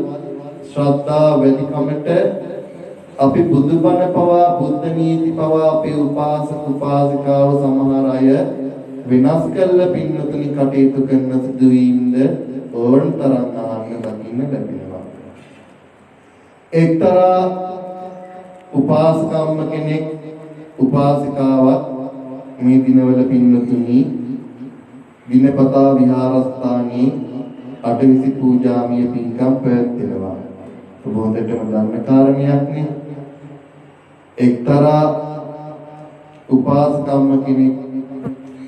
Speaker 1: ශ්‍රද්ධාව වැඩිකමට අපි බුදුබණ පවා බුද්ධ නීති පවා අපේ උපාසක උපාසිකාව සමහර අය වෙනස් කළ පින්වතුනි කටයුතු කරන සිදුවීම්ද ඕනතරම් අහන්න දකින්න ලැබෙනවා. එක්තරා උපාසකම්ම කෙනෙක් උපාසිකාවක් මේ දිනවල පින්වතුනි දිනපතා විහාරස්ථානයේ අටවිසි පූජාමය පින්කම් පැවැත්වෙනවා. ප්‍රබෝධයටම දන්න කාරණයක් නේ. එක්තරා උපාසකම්ම කෙනෙක්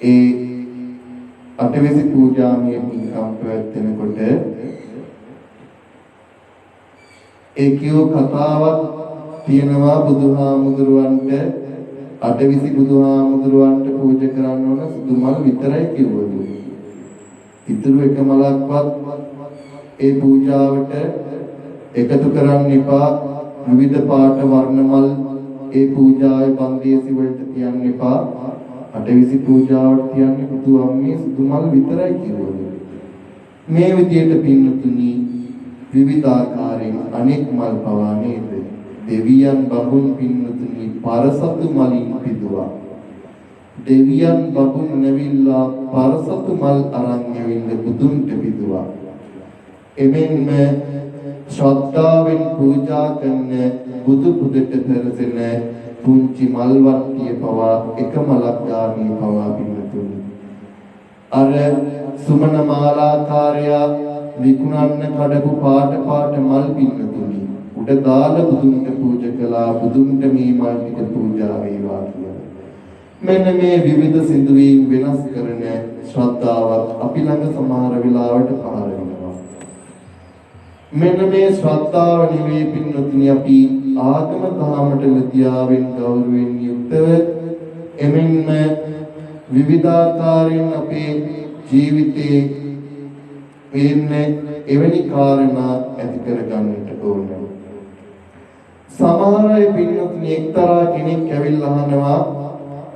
Speaker 1: ඒ අටවිසි පූජාමය පින්කම් පැවැත්වෙනකොට ඒ කියෝ කතාවක් තියෙනවා බුදුහාමුදුරුවන්ට අටවිසි බුදුහාමුදුරුවන්ට පූජා කරන්න ඕන සුදු මල් විතරයි කිව්වලු. ඉතුරු එක මලක්වත් ඒ පූජාවට එකතු කරන්න එපා. විවිධ පාට වර්ණ මල් ඒ පූජාවේ පන්දේසි වලට තියන්න එපා. අටවිසි පූජාවට තියන්නේ බුදු අම්මේ සුදු මල් විතරයි කිව්වලු. මේ විදියට පින්නතුනි විවිධාකාරයෙන් අනෙක් මල් පවා නේද? දෙවියන් බඹුන් පින්නතුනි පරසතු මලින් පිදුවා. දෙවියන් බඹුන් නැවිලා පරසතු මල් අරන් යවින්න බුදුන්ට පිදුවා. එමෙන්ම ශ්‍රද්ධාවෙන් පූජා කරන බුදු පුදට පෙරසෙන පුංචි මල් වට්ටිය පවා එක මලක් ගානේ පවා පින්නතුනි. අර සුමන මාලාකාරයා විකුණන්න කඩපු පාට මල් පින්නතුනි උඩ දාලා බුදුන්ට පූජා කළා බුදුන්ට මේ මල් ටික පූජා වේවා කියලා. මෙන්න මේ විවිධ සිදුවීම් වෙනස් කරන ශ්‍රද්ධාවත් අපි ළඟ සමහර වෙලාවට පහළ වෙනවා. මෙන්න මේ ශ්‍රද්ධාව නෙවෙයි පින්නතුනි අපි ආගම දහමට ලැබියාවෙන් ගෞරවයෙන් යුක්තව එමෙන්න විවිධාකාරයෙන් අපේ ජීවිතේ වෙන්නේ එවැනි කාරණා ඇති කර ගන්නට ඕනේ. සමහර අය පින්නතුනි එක්තරා කෙනෙක් ඇවිල්ලා අහනවා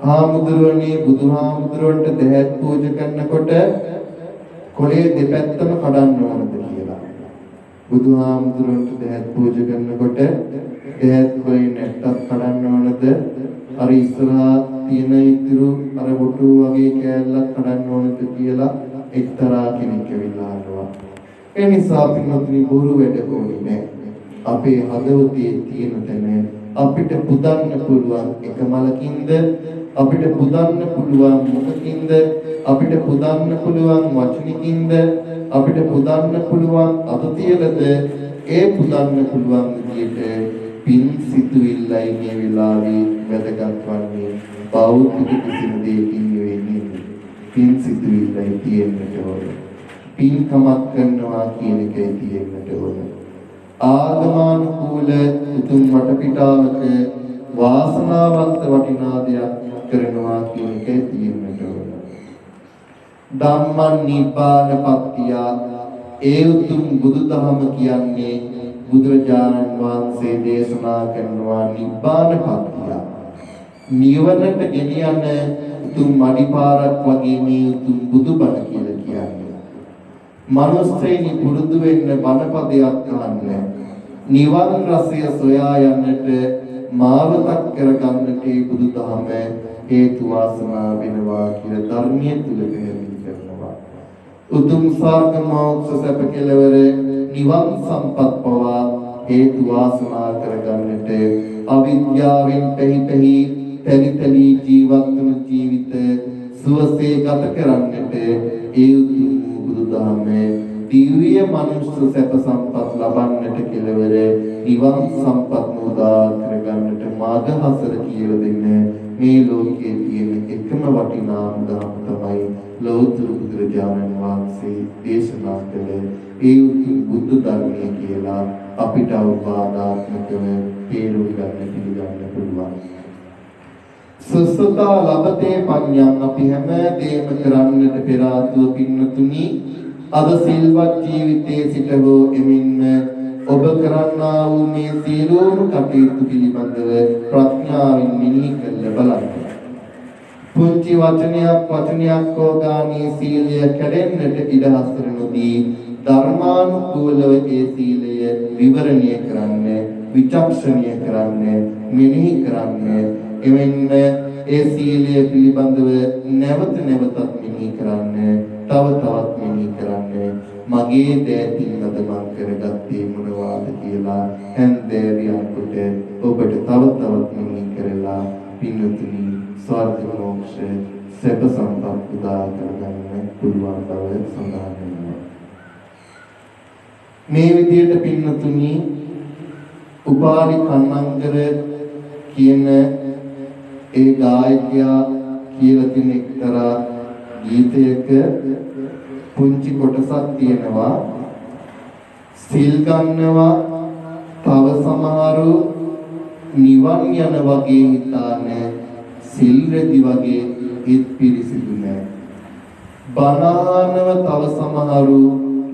Speaker 1: හාමුදුරුවනේ බුදුහාමුදුරුවන්ට දෙහත් පූජා කරනකොට කොලේ දෙපැත්තම කඩන්න ඕනද කියලා. බුදුහාමුදුරුවන්ට දෙහත් පූජා කරනකොට දෙහත් කොලේ නැට්ටක් කඩන්න ඕනද? අර ඉස්සරහා තියෙන ඉතුරු අර බොටු වගේ කෑල්ලක් කඩන්න ඕනද කියලා එක්තරා කෙනෙක් ඇවිල්ලා අහනවා. ඒ නිසා පින්වත්නි බොරු වැඩ ඕනේ නැහැ. අපේ හදවතේ තියෙන තැන අපිට පුදන්න පුළුවන් එක මලකින්ද අපිට පුදන්න පුළුවන් මොකකින්ද අපිට පුදන්න පුළුවන් වචනකින්ද අපිට පුදන්න පුළුවන් අතතියලද ඒ පුදන්න පුළුවන් විදියට පින් සිතුවිල්ලයි මේ වෙලාවේ වැදගත් වන්නේ බෞද්ධ කිසිම දෙයකින් නෙවෙයි. පින් සිතුවිල්ලයි තියෙන්නට ඕනේ. පින්කමක් කරනවා කියන එකයි තියෙන්නට ඕනේ. ආගමානුකූල උතුම් වටපිටාවක වාසනාවන්ත වටිනා දෙයක් කරනවා කියන එකයි තියෙන්නට ඕනේ. ධම්මං නිබ්බාන පත්තිය ඒ උතුම් බුදුදහම කියන්නේ බුදුරජාණන් වහන්සේ දේශනා කරනවා නිබ්බාන පත්තිය. නිවනට ගෙනියන උතුම් මඩිපාරක් වගේ මේ උතුම් බුදුබණ කියලා කියන්නේ. මනුස්සයෙනි පුරුදු වෙන්න බණපදයක් අහන්න. නිවන් රසය සොයා යන්නට මාවතක් කරගන්නට මේ බුදුදහම හේතු වාසනා වෙනවා කියලා ධර්මයේ තුල පැහැදිලි කරනවා. උතුම් සාර්ථක මොක්ෂ සැප කෙලවර නිවන් සම්පත් පවා හේතු වාසනා කරගන්නට අවිද්‍යාවෙන් පැහි තැලි ජීවත් වන ජීවිත සුවසේ ගත කරන්නට ඒ උතුම් බුදුදහම දිව්‍ය මනුෂ්‍ය සැප සම්පත් ලබන්නට කෙලවර නිවන් සම්පත් උදා කරගන්නට මාර්ග හසර කියලා දෙන්න මේ ලෝකයේ තියෙන එකම වටිනාම ධර්ම තමයි ලෞතර බුදුරජාණන් වහන්සේ දේශනා කළ ඒ උතුම් බුද්ධ ධර්මය කියලා අපිට අවබෝධාත්මකව තේරුම් ගන්න පිළිගන්න පුළුවන්. සසතා ලබතේ පඤ්ඤං අපි හැම දෙයක්ම කරන්නට පෙර ආතුව පින්නතුනි අද සිල්වත් ජීවිතයේ සිටවෝ එමින්ම ඔබ කරන්නා වූ මේ සියලුම කටයුතු පිළිබඳව ප්‍රඥාවෙන් මෙනෙහි කරලා බලන්න. පුංචි වචනයක් හෝගාමී සීලය කැඩෙන්නට ඉඩ හසුර නොදී ධර්මානුකූලව ඒ සීලය විවරණය කරන්න, විචක්ෂණය කරන්න, මෙනෙහි කරන්න, එවෙන්න ඒ සීලය පිළිබඳව නැවත නැවතත් මෙනෙහි කරන්න, තව තවත් මෙනෙහි කරන්න. මගේ දෑතින් අද මං කරගත්තේ මොනවාද කියලා හැන්දෑරියන්කොට ඔබට තව තවත් මෙනෙහි කරලා පින්නතුනි ස්වර්ග මොක්ෂ සැප සම්පත් උදා කරගන්න පුළුවන් බව සඳහන් වෙනවා. මේ විදිහට පින්නතුනි උපාලි කන්නංගර කියන ඒ ගායකයා කියලා තියෙන එක්තරා ගීතයක පුංචි කොටසක් තියෙනවා. සිල් ගන්නවා තව සමහරු නිවන් යන වගේ හිතානේ සිල් රැදි වගේ හිත පිරිසිදු නැහැ. බණානව තව සමහරු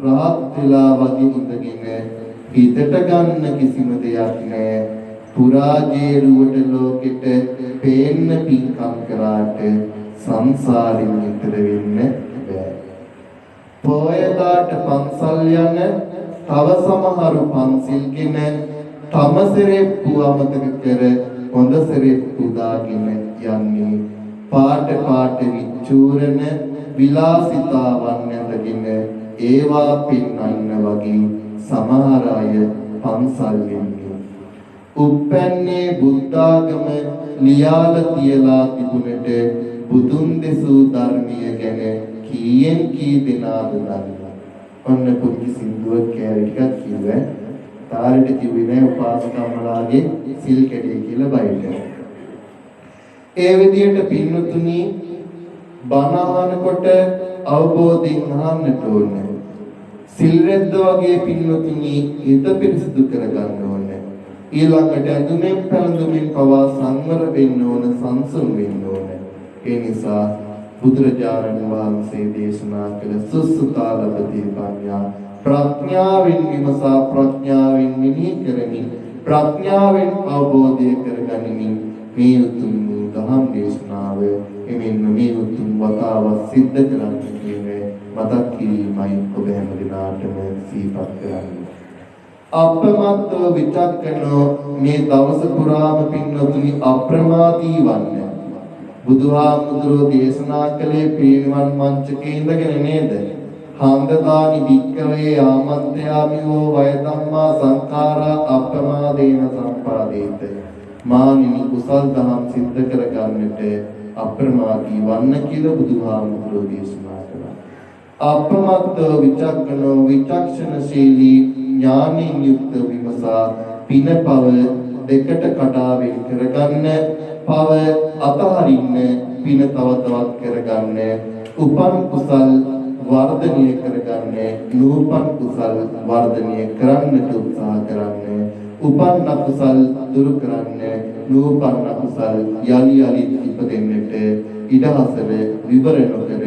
Speaker 1: රහත් වෙලා වගේ ඉඳගෙන හිතට ගන්න කිසිම දෙයක් නැහැ. පුරාජේරුවට ලෝකෙට පේන්න පින්කම් කරාට සංසාරෙන් ඈතර වෙන්න බෑ. පොයදාට පන්සල් යන තව සමහරු පන්සිල්ගෙන තම සෙරෙප්පු අමතක කර හොඳ සෙරෙප්පු දාගෙන යන්නේ. පාට විචූරන විලාසිතාවන් ඇඳගෙන ඒවා පින්නන්න වගේ සමහර අය පන්සල් යන්නේ. උප්පැන්නේ බුද්ධාගම ලියාලා තියලා තිබුණට බුදුන් දෙසූ ධර්මය ගැන කීයෙන් කී දෙනාද දන්නවා. ඔන්න පුංචි සින්දුවක් කෑලි ටිකක් කිව්වා. තාරෙට කිව්වේ නෑ උපාසකම්මලාගේ සිල් කැඩේ කියලා බයිලා. ඒ විදිහට පින්නතුනි බණ අහනකොට අවබෝධයෙන් අහන්නට ඕනේ. සිල් රැද්ද වගේ පින්නතුනි හිත පිරිසිදු කරගන්න ඕනේ. ඊළඟට ඇඳුමෙන් පැළඳුමෙන් පවා සංවර වෙන්න ඕන, සංසම් වෙන්න ඕනේ. ඒ නිසා බුදුරජාණන් වහන්සේ දේශනා කළ සුසුතා ලබති පඤ්ඤා ප්‍රඥාවෙන් විමසා ප්‍රඥාවෙන් මෙහි කරමින් ප්‍රඥාවෙන් අවබෝධය කරගනිමින් මේ උතුම් දහම් දේශනාව එමෙන්න මේ උතුම් වතාව සිද්ධ කරන්න කියන්නේ මතක් කිරීමයි ඔබ හැම දිනාටම සිහිපත් කරන්නේ. අප්‍රමාදව විචක්කනෝ මේ දවස පුරාම පින්වතුනි අප්‍රමාදී වන්න. බුදුහාමුදුරෝ දේශනා කළේ පිරිනිවන් මංචකේ ඉඳගෙන නේද? හන්දදානි වික්කවේ ආමන්ත්‍යාමිෝ වය ධම්මා සංඛාරා අප්‍රමාදේන සම්පාදේත. මානිනි කුසල් දහම් සිද්ධ කරගන්නට අප්‍රමාදී වන්න කියලා බුදුහාමුදුරෝ දේශනා කළා. අප්‍රමාදව විචක්කනෝ විචක්ෂණශීලී ඥානින් යුක්ත විමසා පිනපව දෙකට කඩා වෙන් කරගන්න, පව අතහරින්න, පින තව තවත් කරගන්න, උපන් කුසල් වර්ධනය කරගන්න, නූපන් කුසල් වර්ධනය කරන්නට උත්සාහ කරන්න, උපන් අකුසල් දුරු කරන්න, නූපන් අකුසල් යලි යලි ඉපදෙන්නට ඉඩහසර විවර නොකර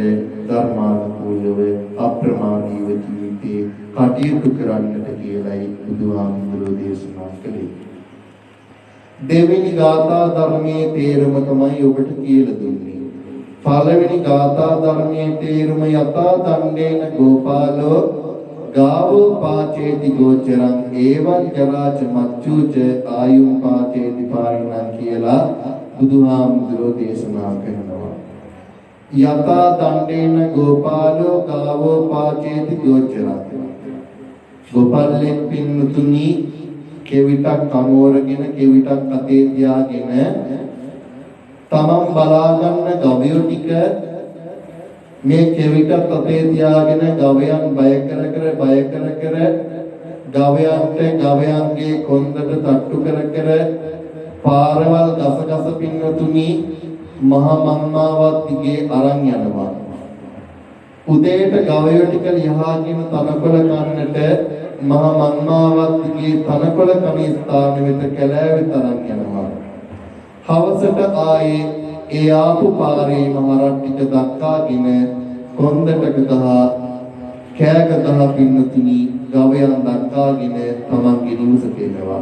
Speaker 1: ධර්මානුකූලව අප්‍රමාදීව ජීවිතේ කටයුතු කරන්නට කියලායි බුදුහාමුදුරෝ දේශනා කළේ. දෙවෙනි ගාථා ධර්මයේ තේරුම තමයි ඔබට කියලා දුන්නේ. පළවෙනි ගාථා ධර්මයේ තේරුම යතා දණ්ඩේන ගෝපාලෝ ගාවෝ පාචේති ගෝචරං ඒවං ජරාච මච්චුච ආයුම් පාචේති පාරිණං කියලා බුදුහාමුදුරෝ දේශනා කරනවා. යතා දණ්ඩේන ගෝපාලෝ ගාවෝ පාචේති ගෝචරං. ගෝපල්ලෙක් පින්නතුනි කෙවිතක් කමෝරගෙන කෙවිතක් අතේ තියාගෙන තමන් බලා ගන්න ගවයෝ ටික මේ කෙවිතත් අතේ තියාගෙන ගවයන් බය කර ගවයන්ට ගවයන්ගේ කොන්දට තට්ටු කර පාරවල් ගස පින්නතුනි මහා මම්මාවත් දිගේ අරන් යනවා. උදේට ගවයෝ ටික ලියාගෙන තනකොළ කන්නට මහා මම්මාවත්ගේ තනකොළ කණේ ස්ථාන වෙත කැලෑවෙත තරම් යනවා. හවසට ආයේ ඒ ආපු පාරේ මහරත් ටික දක්කාගෙන කොන්දකට ගහ කෑග ගහ පින්නතුනි ගවයන් දක්කාගෙන තමන්ගේ නිවසට එනවා.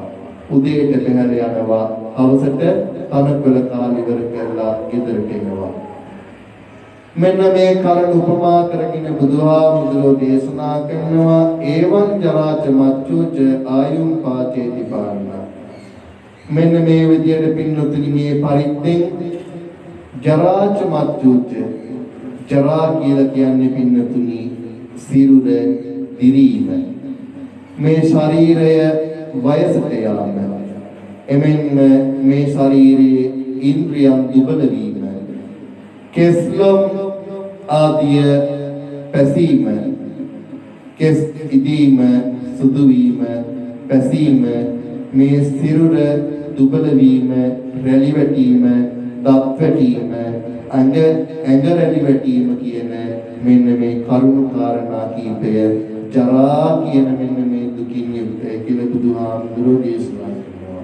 Speaker 1: උදේට බැහැර යනවා. හවසට තනකොළ කාලි ඉවර කරලා ගෙදරට එනවා. මෙන්න මේ කරුණ උපමා කරගෙන බුදුහාමුදුරෝ දේශනා කරනවා ඒවං ජරාච මච්චුච ආයුම් පාචේති පාරණ. මෙන්න මේ විදියට පින්නතුනි මේ පරිද්දෙන් ජරාච මච්චුච ජරා කියලා කියන්නේ පින්නතුනි සිරුර දිරීම. මේ ශරීරය වයසට යාම. එමෙන්න මේ ශරීරයේ ඉන්ද්‍රියන් දුබල වීම. කෙස්ලොම් ආදිය පැසීම, කෙස් ඉදීම, සුදු වීම, පැසීම, මේ සිරුර දුබල වීම, රැලි වැටීම, දත් වැටීම, ඇඟ රැලි වැටීම කියන මෙන්න මේ කරුණු කාරණා කීපය ජරා කියන මෙන්න මේ දුකින් යුක්තයි කියලා බුදුහාමුදුරෝ දේශනා කරනවා.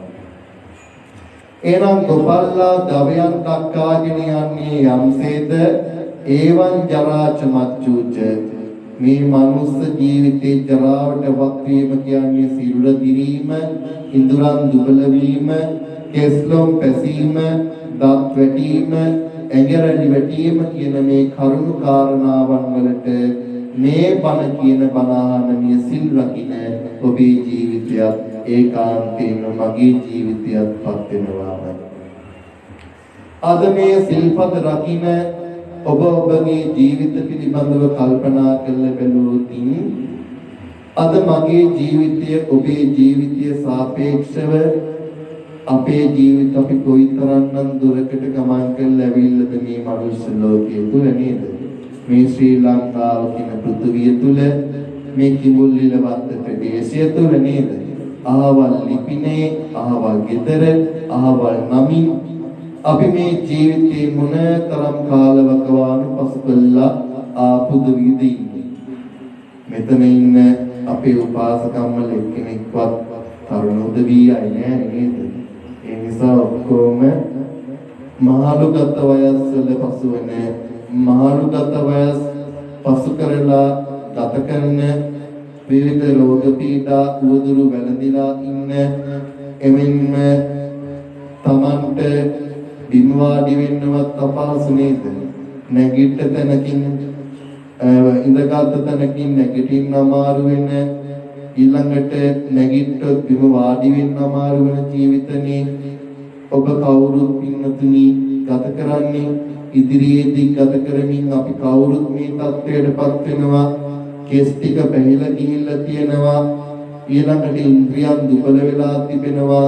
Speaker 1: එනම් ගොපල්ලා ගවයන් දක්කාගෙන යන්නේ යම්සේද ඒවං ජරාච මච්චුච මේ මනුස්ස ජීවිතේ ජරාවට වත්වීම කියන්නේ සිරුර දිරීම, ඉඳුරන් දුබල වීම, කෙස්ලොම් පැසීම, දත් වැටීම, ඇඟ රැලි වැටීම කියන මේ කරුණු කාරණාවන් වලට මේ බණ කියන බණාහනමිය සිල් රකින්න ඔබේ ජීවිතයත් ඒකාන්තයෙන්ම මගේ ජීවිතයත් පත් වෙනවාම. අද මේ සිල්පද රකින්න ඔබගේ ජීවිත පිළිබඳව කල්පනා කරලා බලුවොත් අද මගේ ජීවිතය ඔබේ ජීවිතය සාපේක්ෂව අපේ ජීවිත අපි කොයිතරම්නම් දුරකට ගමන් කරලා ඇවිල්ලාද මේ මනුස්ස ලෝකයේ තුල නේද? මේ ශ්‍රී ලංකාව කියන පෘථිවිය තුල මේ කිඹුල්ලිල වත්තට දේශය තුල නේද? අහවල් ලිපිනේ, අහවල් ගෙදර, අහවල් නමින් අපි මේ ජීවිතේ මොනතරම් කාලවකවානු පසු කළා ආපුද විදින්නේ. මෙතන ඉන්න අපේ උපාසකම්මල එක්කෙනෙක්වත් තරුණ උදවියයි නෑ නේද? ඒ නිසා ඔක්කොම මහලුගත වයස්වල පසු වෙන මහලුගත වයස් පසු කරලා ගත කරන විවිධ රෝග පීඩා උවදුරු වැළඳිලා ඉන්න එමෙන්ම තමන්ට බිම් වාඩි වෙන්නවත් අපහසු නේද? නැගිට තැනකින් ඉඳගත් තැනකින් නැගිටින්න අමාරු වෙන, ඊළඟට නැගිට්ටොත් බිම වාඩි වෙන්න අමාරු වෙන ජීවිතනේ ඔබ කවුරුත් පින්නතුනි ගත කරන්නේ. ඉදිරියේදී ගත කරමින් අපි කවුරුත් මේ තත්ත්වයටපත් වෙනවා. කෙස් ටික පැහිලා ගිහිල්ලා තියෙනවා. ඊළඟට ඉන්ද්‍රියන් දුබල වෙලා තිබෙනවා.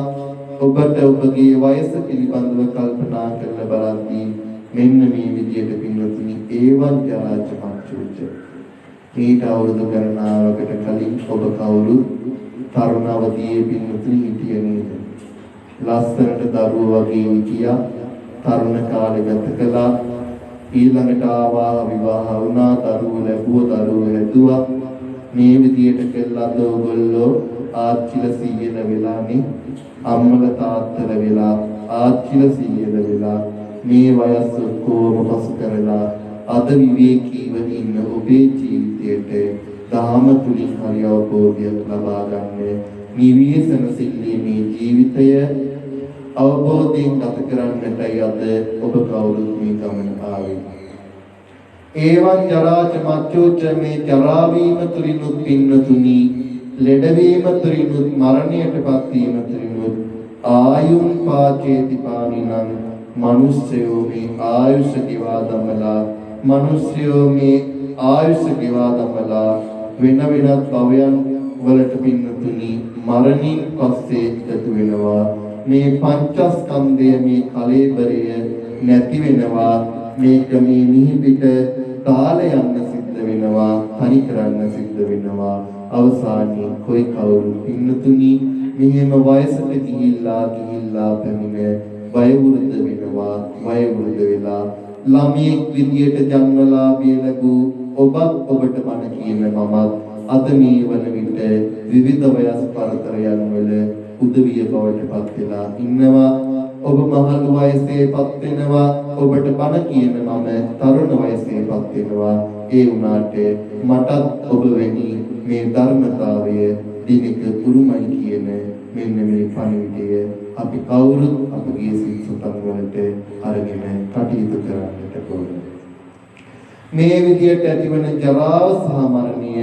Speaker 1: ඔබට ඔබගේ වයස පිළිබඳව කල්පනා කරලා බලද්දී මෙන්න මේ විදියට පින්නතුනි ඒවන් ජරාච මච්චුච්ච මේට අවුරුදු ගණනාවකට කලින් ඔබ කවුරුත් තරුණ අවදියේ පින්නතුනි හිටියේ නේද? ලස්සනට දරුවෝ වගේ හිටියා. තරුණ කාලේ ගත කළා. ඊළඟට ආවා විවාහ වුණා. දරුවෝ ලැබුවා. දරුවෝ හැදුවා. මේ විදියට කෙල්ලන්ද ඔයගොල්ලෝ ආච්චිල සීයල වෙලානේ, අම්මල තාත්තල වෙලා ආච්චිල සීයල වෙලා මේ වයස ඔක්කොම පසු කරලා අද විවේකීව ඉන්න ඔබේ ජීවිතයට දහම තුලින් හරි අවබෝධයක් ලබා ගන්න නිවිසන සිල්ලීමේ ජීවිතය අවබෝධයෙන් ගත කරන්නටයි අද ඔබ කවුරුත් මේ ගමන ආවේ. ඒවන් ජරාච මච්චෝච මේ ජරා වීම තුලිනුත් පින්නතුනි, ලෙඩවීම තුලිනුත්, මරණයටපත් වීම තුලිනුත් ආයුන් පාචේති පානිනං මනුස්සයෝ මේ ආයුෂ ගෙවා දමලා, මනුස්සයෝ මේ ආයුෂ ගෙවා දමලා වෙන වෙනත් භවයන් වලට පින්නතුනි මරණින් පස්සේ එකතු වෙනවා. මේ පංචස්කන්ධය මේ කලෙබරය නැති වෙනවා. මේක මේ නිහිපිට තාල යන්න සිද්ධ වෙනවා, තනි කරන්න සිද්ධ වෙනවා. අවසානයේ කොයි කවුරු පින්නතුනි මෙහෙම වයසට ගිහිල්ලා පැමිණ වයවෘද්ධ වෙනවා. වයවෘද්ධ වෙලා ළමයෙක් විදියට ජන්මලාභය ලැබූ ඔබත් ඔබට බණ කියන මමත් අද මේ වන විට විවිධ වයස් පරතරයන් වල උදවිය බවට පත් වෙලා ඉන්නවා. ඔබ මහලු වයසේපත් වෙනවා. ඔබට බණ කියන මම තරුණ වයසේපත් වෙනවා. ඒ වුණාට මටත් ඔබ වැනි මේ ධර්මතාවය දිනක උරුමයි කියන මෙන්න මේ පණිවිඩය අපි කවුරුත් අපගේ සිත් සතන් වලට අරගෙන කටයුතු කරන්නට ඕන. මේ විදියට ඇතිවන ජරාව සහ මරණය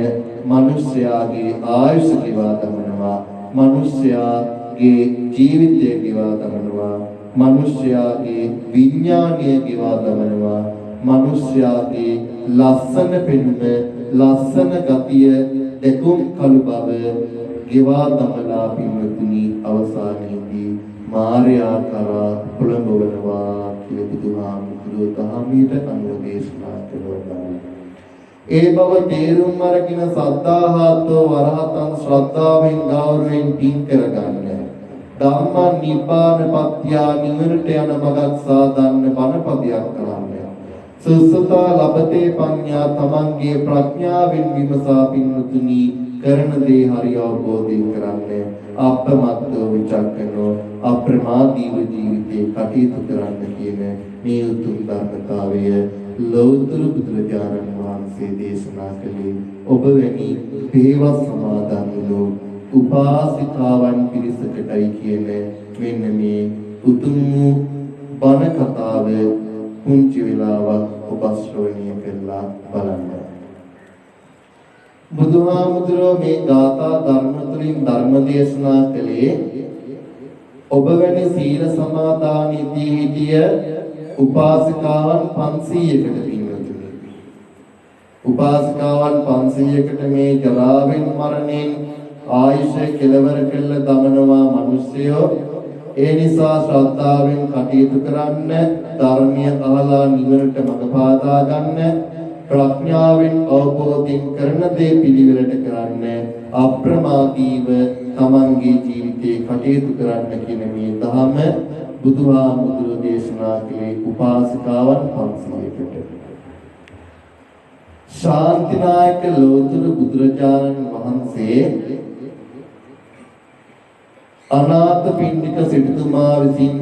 Speaker 1: මිනිස්යාගේ ආයුෂ ගෙවා දමනවා. මිනිස්යාගේ ජීවිතය ගෙවා දමනවා. මිනිස්යාගේ විඥානය ගෙවා දමනවා. මිනිස්යාගේ ලස්සන පෙනුම, ලස්සන ගතිය, දෙකුම් කළු බව ගෙවා දමලා පින්වතුනි අවසානයේදී මාර්යා කරා පුළඹවනවා කියලා බුදුහාමුදුරුවෝ දහමීට අනුව දේශනා කළා. ඒ බව තේරුම් අරගෙන සද්ධාහතෝ වරහතන් ශ්‍රද්ධාවෙන් ගෞරවයෙන් පින් කරගන්න. ධම්මං නිපාන පත්‍යා නිවරට යන මගක් සාදන්න බණපදයක් කරන්න. සුසුතා ලබතේ පඤ්ඤා තමන්ගේ ප්‍රඥාවෙන් විමසා පින්තුනි කරන දේ හරි අවබෝධයෙන් කරන්න. අප්‍රමත්තව විචක්කනෝ අප්‍රමාදීව ජීවිතේ කටයුතු කරන්න කියන මේ උතුම් ධර්මතාවය ලෞතර බුදුරජාණන් වහන්සේ දේශනා කළේ ඔබ වැනි දේව සමාදන් වූ උපාසිකාවන් පිරිසකටයි කියන මෙන්න මේ උතුම් බණ කතාව පුංචි වෙලාවක් ඔබ ශ්‍රවණය කළා බලන්න. බුදුහාමුදුරුවෝ මේ ගාථා ධර්ම තුලින් ධර්ම දේශනා කළේ ඔබ වැනි සීල සමාදානයේදී හිටිය උපාසිකාවන් 500කට පින්වතුනි. උපාසිකාවන් 500කට මේ ජරාවෙන් මරණයෙන් ආයුෂ කෙලවර කළ දමනවා මිනිස්සයෝ. ඒ නිසා ශ්‍රද්ධාවෙන් කටයුතු කරන්න, ධර්මය අහලා නිවනට මඟ පාදා ගන්න, ප්‍රඥාවෙන් අවබෝධයෙන් කරන දේ පිළිවෙලට කරන්න අප්‍රමාදීව තමන්ගේ ජීවිතේ කටයුතු කරන්න කියන මේ ධම බුදුහාමුදුරුවෝ දේශනා කළේ උපාසිකාවන් 500කට. ශාන්තිනායක ලෝතර බුදුරජාණන් වහන්සේ අනාථපිණ්ඩික සිටුතුමා විසින්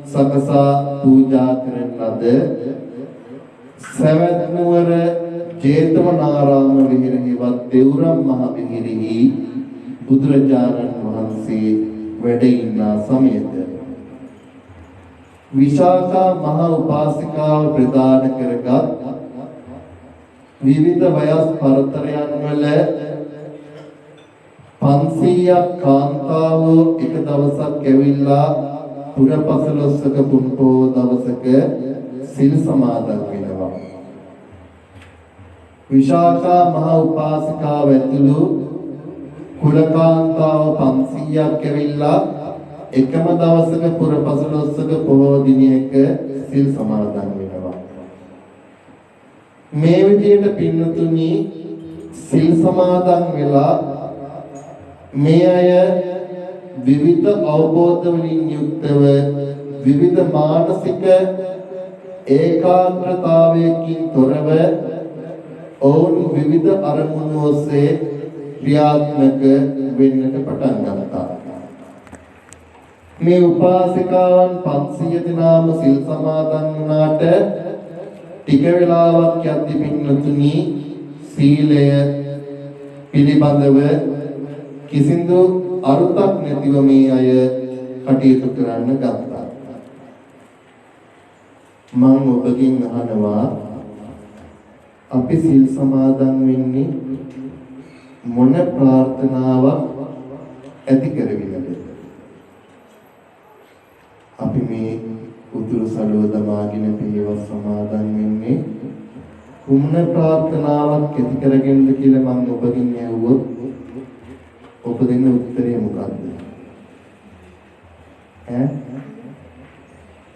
Speaker 1: සකසා පූජා කරන ලද සවැත් නුවර ජේතවනාරාම විහෙරෙහිවත් දෙවුරම් මහ විහෙරෙහි බුදුරජාණන් වහන්සේ වැඩ ඉන්න සමයද විශාඛා මහ උපාසිකාව ප්‍රදාන කරගත් විවිධ වයස් පරතරයන් වල 500ක් කාන්තාවෝ එක දවසක් ඇවිල්ලා පුරපසළොස්වක පුන්පෝ දවසක සිල් සමාදන් වෙනවා. විශාඛා මහ උපාසිකාව ඇතුළු කුලකාන්තාව 500ක් ඇවිල්ලා එකම දවසක පුරපසළොස්වක පොහෝ දිනයක සිල් සමාදන් වෙනවා. මේ විදියට පින්නතුනි සිල් සමාදන් වෙලා මේ අය විවිධ අවබෝධ වලින් යුක්තව විවිධ මානසික ඒකාග්‍රතාවයකින් තොරව ඔවුන් විවිධ අරමුණු ඔස්සේ ක්‍රියාත්මක වෙන්නට පටන් ගත්තා. මේ උපාසිකාවන් 500 දෙනාම සිල් සමාදන් වුණාට ටික වෙලාවක් යද්දී පින්නතුනි සීලය පිළිබඳව කිසිදු අරුතක් නැතිව මේ අය කටයුතු කරන්න ගත්තා. මම ඔබගෙන් අහනවා අපි සිල් සමාදන් වෙන්නේ මොන ප්‍රාර්ථනාවක් ඇති කරගෙනද? අපි මේ උතුරු සළුව දමාගෙන පියවස් සමාදන් වෙන්නේ කුමන ප්‍රාර්ථනාවක් ඇති කරගෙනද කියලා මම ඔබගෙන් ඇහුවොත් ඔබ දෙන්න උත්තරය මොකක්ද?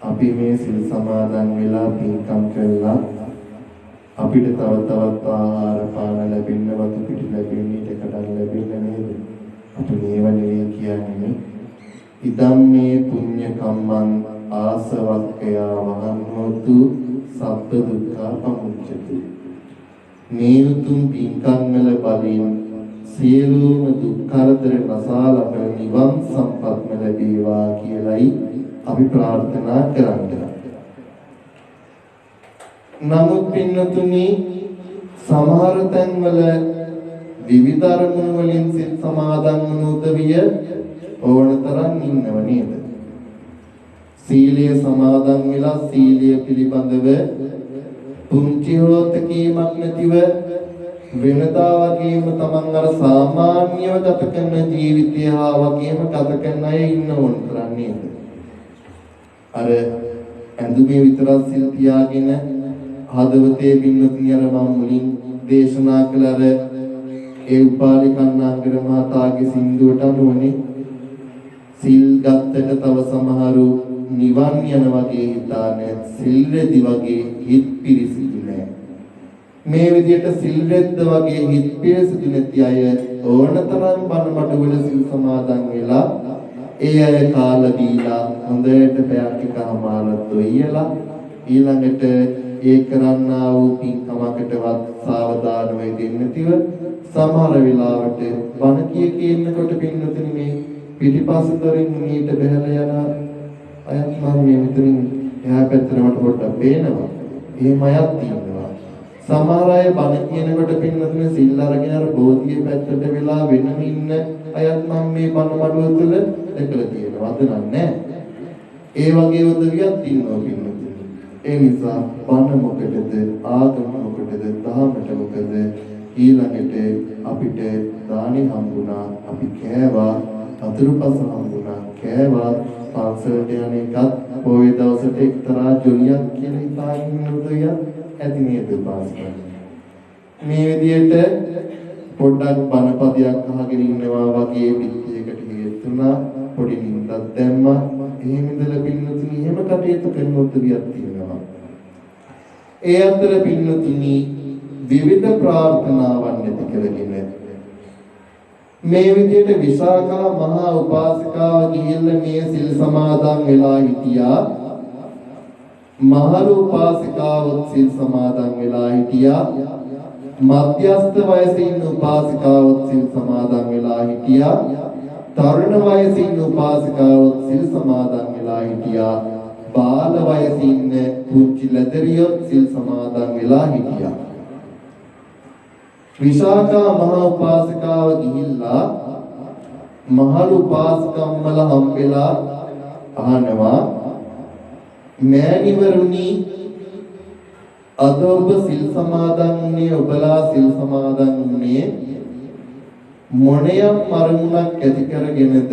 Speaker 1: අපි මේ සිල් සමාදන් වෙලා පින්කම් කළා අපිට තව තවත් ආහාර පාන ලැබෙන්න වතු පිටි ලැබෙන්න ඊටකටන් ලැබෙන්න නේද? අපි මේව නෙවෙයි කියන්නේ. ඉදම් මේ පුඤ්ඤ කම්මං ආසවක්ඛයා වහන්නෝතු සබ්බ දුක්ඛා පමුච්චති. මේ උතුම් පින්කම් වල බලයෙන් සියලුම දුක් කරදර නසාලට නිවන් සම්පත්ම ලැබේවා කියලයි අපි ප්‍රාර්ථනා කරන්නේ. නමුත් පින්නතුනි සමහර තැන්වල විවිධ අරමුණු වලින් සිත සමාදන් වුණු උදවිය ඕනතරම් ඉන්නව නේද? සීලය සමාදන් වෙලා සීලය පිළිබඳව පුංචි හොතකීමක් නැතිව වෙනදා වගේම තමන් අර සාමාන්‍යව ගත කරන ජීවිතය හා වගේම ගත කරන අය ඉන්න ඕන තරම් නේද? අර ඇඳුමේ විතරක් සිල් තියාගෙන හදවතේ බින්නතුනි අර මම මුලින් දේශනා කළ අර ඒ උපාලි කන්නාංගර මහතාගේ සින්දුවට අනුවනේ සිල් ගත්තට තව සමහරු නිවන් යන වගේ හිතානේ සිල් රෙදි වගේ හිත් පිරිසිදු නෑ. මේ විදිහට සිල් රෙද්ද වගේ හිත් පිරිසිදු නැති අය ඕනතරම් බණ මඩවල සිල් සමාදන් වෙලා ඒ අය කාලා දීලා හොඳට පැයක් එකමාරක් දෙයියලා ඊළඟට ඒ කරන්නා වූ පින්කමකටවත් සාවධානව දෙන්නේ නැතිව සමහර වෙලාවට බණ කියනකොට පින්නතුනි මේ පිටිපස්ස දොරින් මීට බහැලා යන අයත් මම මේ මෙතනින් එහා පැත්තට මට පොඩ්ඩක් පේනවා. එහෙම අයත් ඉන්නවා. සමහර අය බණ කියනකොට පින්නතුනි සිල් අරගෙන අර බෝධිය පැත්තට වෙලා වෙනම ඉන්න අයත් මම මේ බණ මඩුව තුළ දැකලා තියෙනවා. අද නෑ. ඒ වගේ උදවියක් ඉන්නවා පින්නතුනි. ඒ නිසා බණ මොකටද? ආගම මොකටද? දහමට මොකද? ඊළඟට අපිට දානි හම්බුණා. අපි කෑවා. අතුරුපස හම්බුණා. කෑවා. පන්සලට යන එකත් පොයි දවසට එක්තරා ජොලියක් කියලා හිතාගෙන උදවියක් ඇති නේද පාස්කල්. මේ විදිහට පොඩ්ඩක් බණපදයක් අහගෙන ඉන්නවා වගේ පිටියකට හේතුණා. පොඩි නිින්දක් දැම්මා. එහෙම ඉඳලා පින්නතුනි එහෙම කටයුතු කරන උදවියක් තියෙනවා. ඒ අතර පින්නතුනි විවිධ ප්‍රාර්ථනාවන් ඇති කරගෙන මේ විදිහට විශාඛා මහා උපාසිකාව ගිහිල්ලා මේ සිල් සමාදන් වෙලා හිටියා. මහලු උපාසිකාවත් සිල් සමාදන් වෙලා හිටියා. මධ්‍යස්ථ වයසේ ඉන්න උපාසිකාවත් සිල් සමාදන් වෙලා හිටියා. තරුණ වයසේ ඉන්න උපාසිකාවත් සිල් සමාදන් වෙලා හිටියා. බාල වයසේ ඉන්න පුංචි ලැදරියොත් සිල් සමාදන් වෙලා හිටියා. විශාඛා මහා උපාසිකාව ගිහිල්ලා මහලු උපාසකම්මල හම්බෙලා අහනවා, මෑණිවරුනි, අද ඔබ සිල් සමාදන් වුණේ, ඔබලා සිල් සමාදන් වුණේ මොණයක් මරුණක් ඇති කරගෙනද?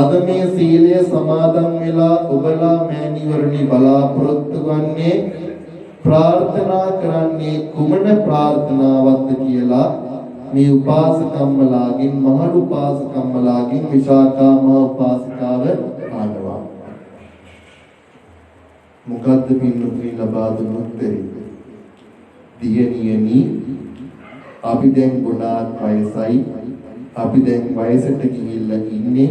Speaker 1: අද මේ සීලය සමාදන් වෙලා ඔබලා මෑණිවරුනි බලාපොරොත්තු වන්නේ, ප්‍රාර්ථනා කරන්නේ කුමන ප්‍රාර්ථනාවක්ද කියලා මේ උපාසකම්මලාගෙන්, මහලු උපාසකම්මලාගෙන් විශාඛා මහ උපාසිකාව අහනවා. මොකද්ද පින්නුතුනි ලබා දුන්නු උත්තරේ? දියණියනි, අපි දැන් ගොඩාක් වයසයි, අපි දැන් වයසට ගිහිල්ලා ඉන්නේ.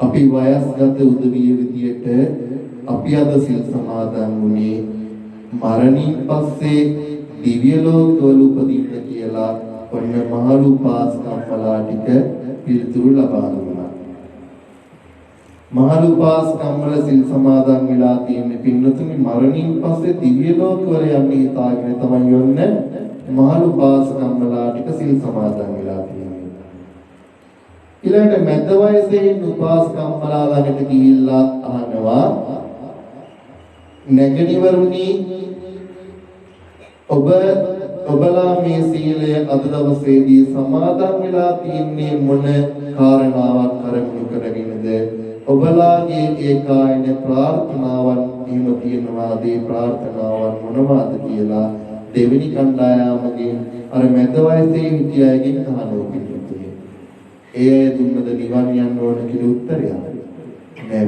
Speaker 1: අපි වයස්ගත උදවිය විදියට අපි අද සිල් සමාදන් වුණේ මරණින් පස්සේ දිව්‍ය ලෝකවල උපදින්න කියලා ඔන්න මහලු උපාසකම්මලා ටික පිළිතුරු ලබා දුන්නා. මහලු උපාසකම්මල සිල් සමාදන් වෙලා තියෙන්නේ පින්නතුනි මරණින් පස්සේ දිව්‍ය ලෝකවල යන්නේ හිතාගෙන තමයි යන්නේ. මහලු උපාසකම්මලා ටික සිල් සමාදන් වෙලා තියෙන්නේ. ඊළඟට මැද වයසේ ඉන්න උපාසකම්මලා ළඟට ගිහිල්ලා අහනවා, නැගණිවරුනි, ඔබලා මේ සීලය අද දවසේදී සමාදන් වෙලා තියන්නේ මොන කාරණාවක් අරමුණු කරගෙනද? ඔබලාගේ ඒකායන ප්‍රාර්ථනාවන් එහෙම තියෙනවා. ඒ ප්‍රාර්ථනාවන් මොනවාද කියලා දෙවෙනි කණ්ඩායමගෙන් අර මැද වයසේ හිටිය අයගෙන් අහනවා පිළිතුරු. ඒ දුන්නද නිවන් යන්න ඕන කියලා උත්තරයක් නෑ.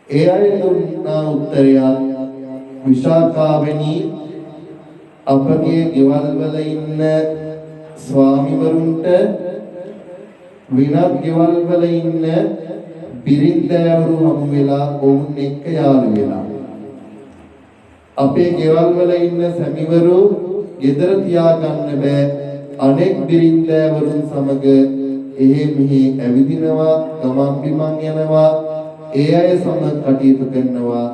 Speaker 1: ඒ අය දුන්නා උත්තරය, විශාඛාවෙනි, අපගේ ගෙවල් වල ඉන්න ස්වාමිවරුන්ට විනත් ගෙවල් වල ඉන්න බිරින්දෑවරු හමු වෙලා ඔවුන් එක්ක යාළු වෙලා අපේ ගෙවල් වල ඉන්න සැමිවරු ගෙදර තියාගන්න බෑ, අනෙක් බිරින්දෑවරුන් සමග එහෙ මෙහෙ ඇවිදිනවා, ගමන් බිමන් යනවා, ඒ අය සමග කටයුතු කරනවා.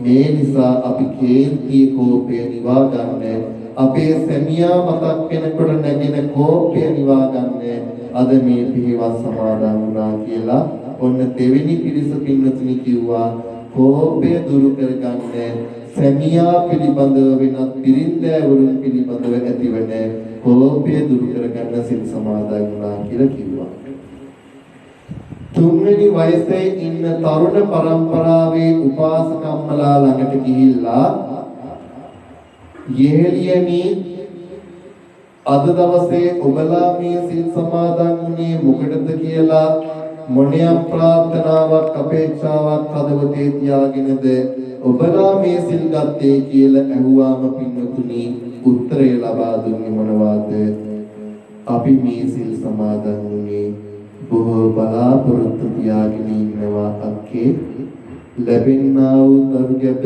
Speaker 1: මේ නිසා අපි කේන්ති කෝපය නිවා ගන්න, අපේ සැමියා මතක් වෙනකොට නැගෙන කෝපය නිවා ගන්න අද මේ පිළිවෙත් සමාදන් වුණා කියලා ඔන්න දෙවෙනි පිරිස පින්නතුනි කිව්වා. කෝපය දුරු කරගන්න, සැමියා පිළිබඳව වෙනත් බිරින්දෑවරුන් පිළිබඳව ඇතිවන කෝපය දුරු කරගන්න සිල් සමාදන් වුණා කියලා කිව්වා. තුන්වෙනි වයසේ ඉන්න තරුණ පරම්පරාවේ උපාසකම්මලා ළඟට ගිහිල්ලා, යෙහෙළියනි, අද දවසේ ඔබලා මේ සිල් සමාදන් වුණේ මොකටද කියලා මොනියම් ප්‍රාර්ථනාවක් අපේක්ෂාවක් හදවතේ තියාගෙනද ඔබලා මේ සිල් ගත්තේ කියලා ඇහුවාම පින්වතුනි උත්තරය ලබා දුන්නේ මොනවාද? අපි මේ සිල් සමාදන් වුණේ බොහෝ බලාපොරොත්තු තියාගෙන ඉන්නවා අක්කේ ලැබෙන්නා වූ දරුගැබ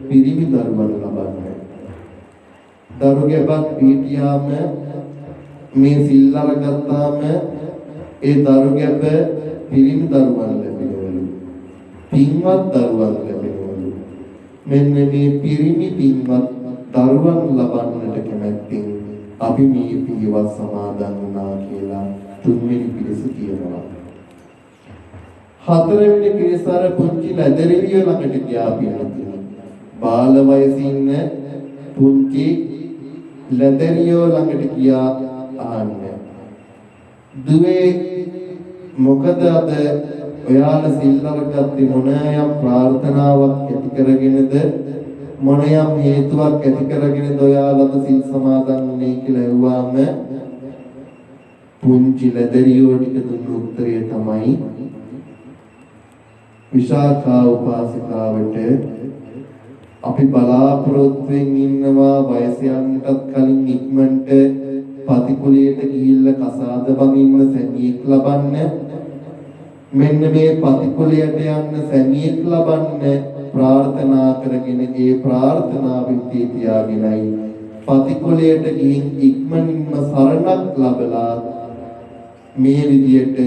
Speaker 1: පිරිමි දරුවන් ලබන්න. දරුගැබක් පිටියාම මේ සිල් අරගත්තාම ඒ දරුගැබ පිරිමි දරුවන් ලැබෙනවලු, පින්වත් දරුවන් ලැබෙනවලු. මෙන්න මේ පිරිමි පින්වත් දරුවන් ලබන්නට කැමැත්තෙන් අපි මේ පිළිවෙත් සමාදන් වුණා කියලා තුන්වෙනි පිරිස කියනවා. හතරවෙනි පිරිස අර පුංචි ලැදරිවිය ළඟට ගියා පිළිතුරු. බාල වයසේ ඉන්න පුංචි ලැදරියෝ ළඟට ගියා අහන්න. දුවේ මොකද අද ඔයාලා සිල් අරගත්තේ මොනෑම් ප්‍රාර්ථනාවක් ඇති කරගෙනද, මොනෑම් හේතුවක් ඇති කරගෙනද ඔයාලා සිල් සමාදන් වුණේ කියලා ඇහුවාම පුංචි ලැදරියෝ ටික දුන්න උත්තරය තමයි විශාඛා උපාසිකාවට අපි බලාපොරොත්තුෙන් ඉන්නවා වයස යන්නටත් කලින් ඉක්මනට පතිකුලයට ගිහිල්ලා කසාද බඳින්න සැමියෙක් ලබන්න. මෙන්න මේ පතිකුලයට යන්න සැමියෙක් ලබන්න ප්‍රාර්ථනා කරගෙන ඒ ප්‍රාර්ථනාවෙන් තියාගෙනයි පතිකුලයට ගිහින් ඉක්මනින්ම සරණක් ලැබලා මේ විදියට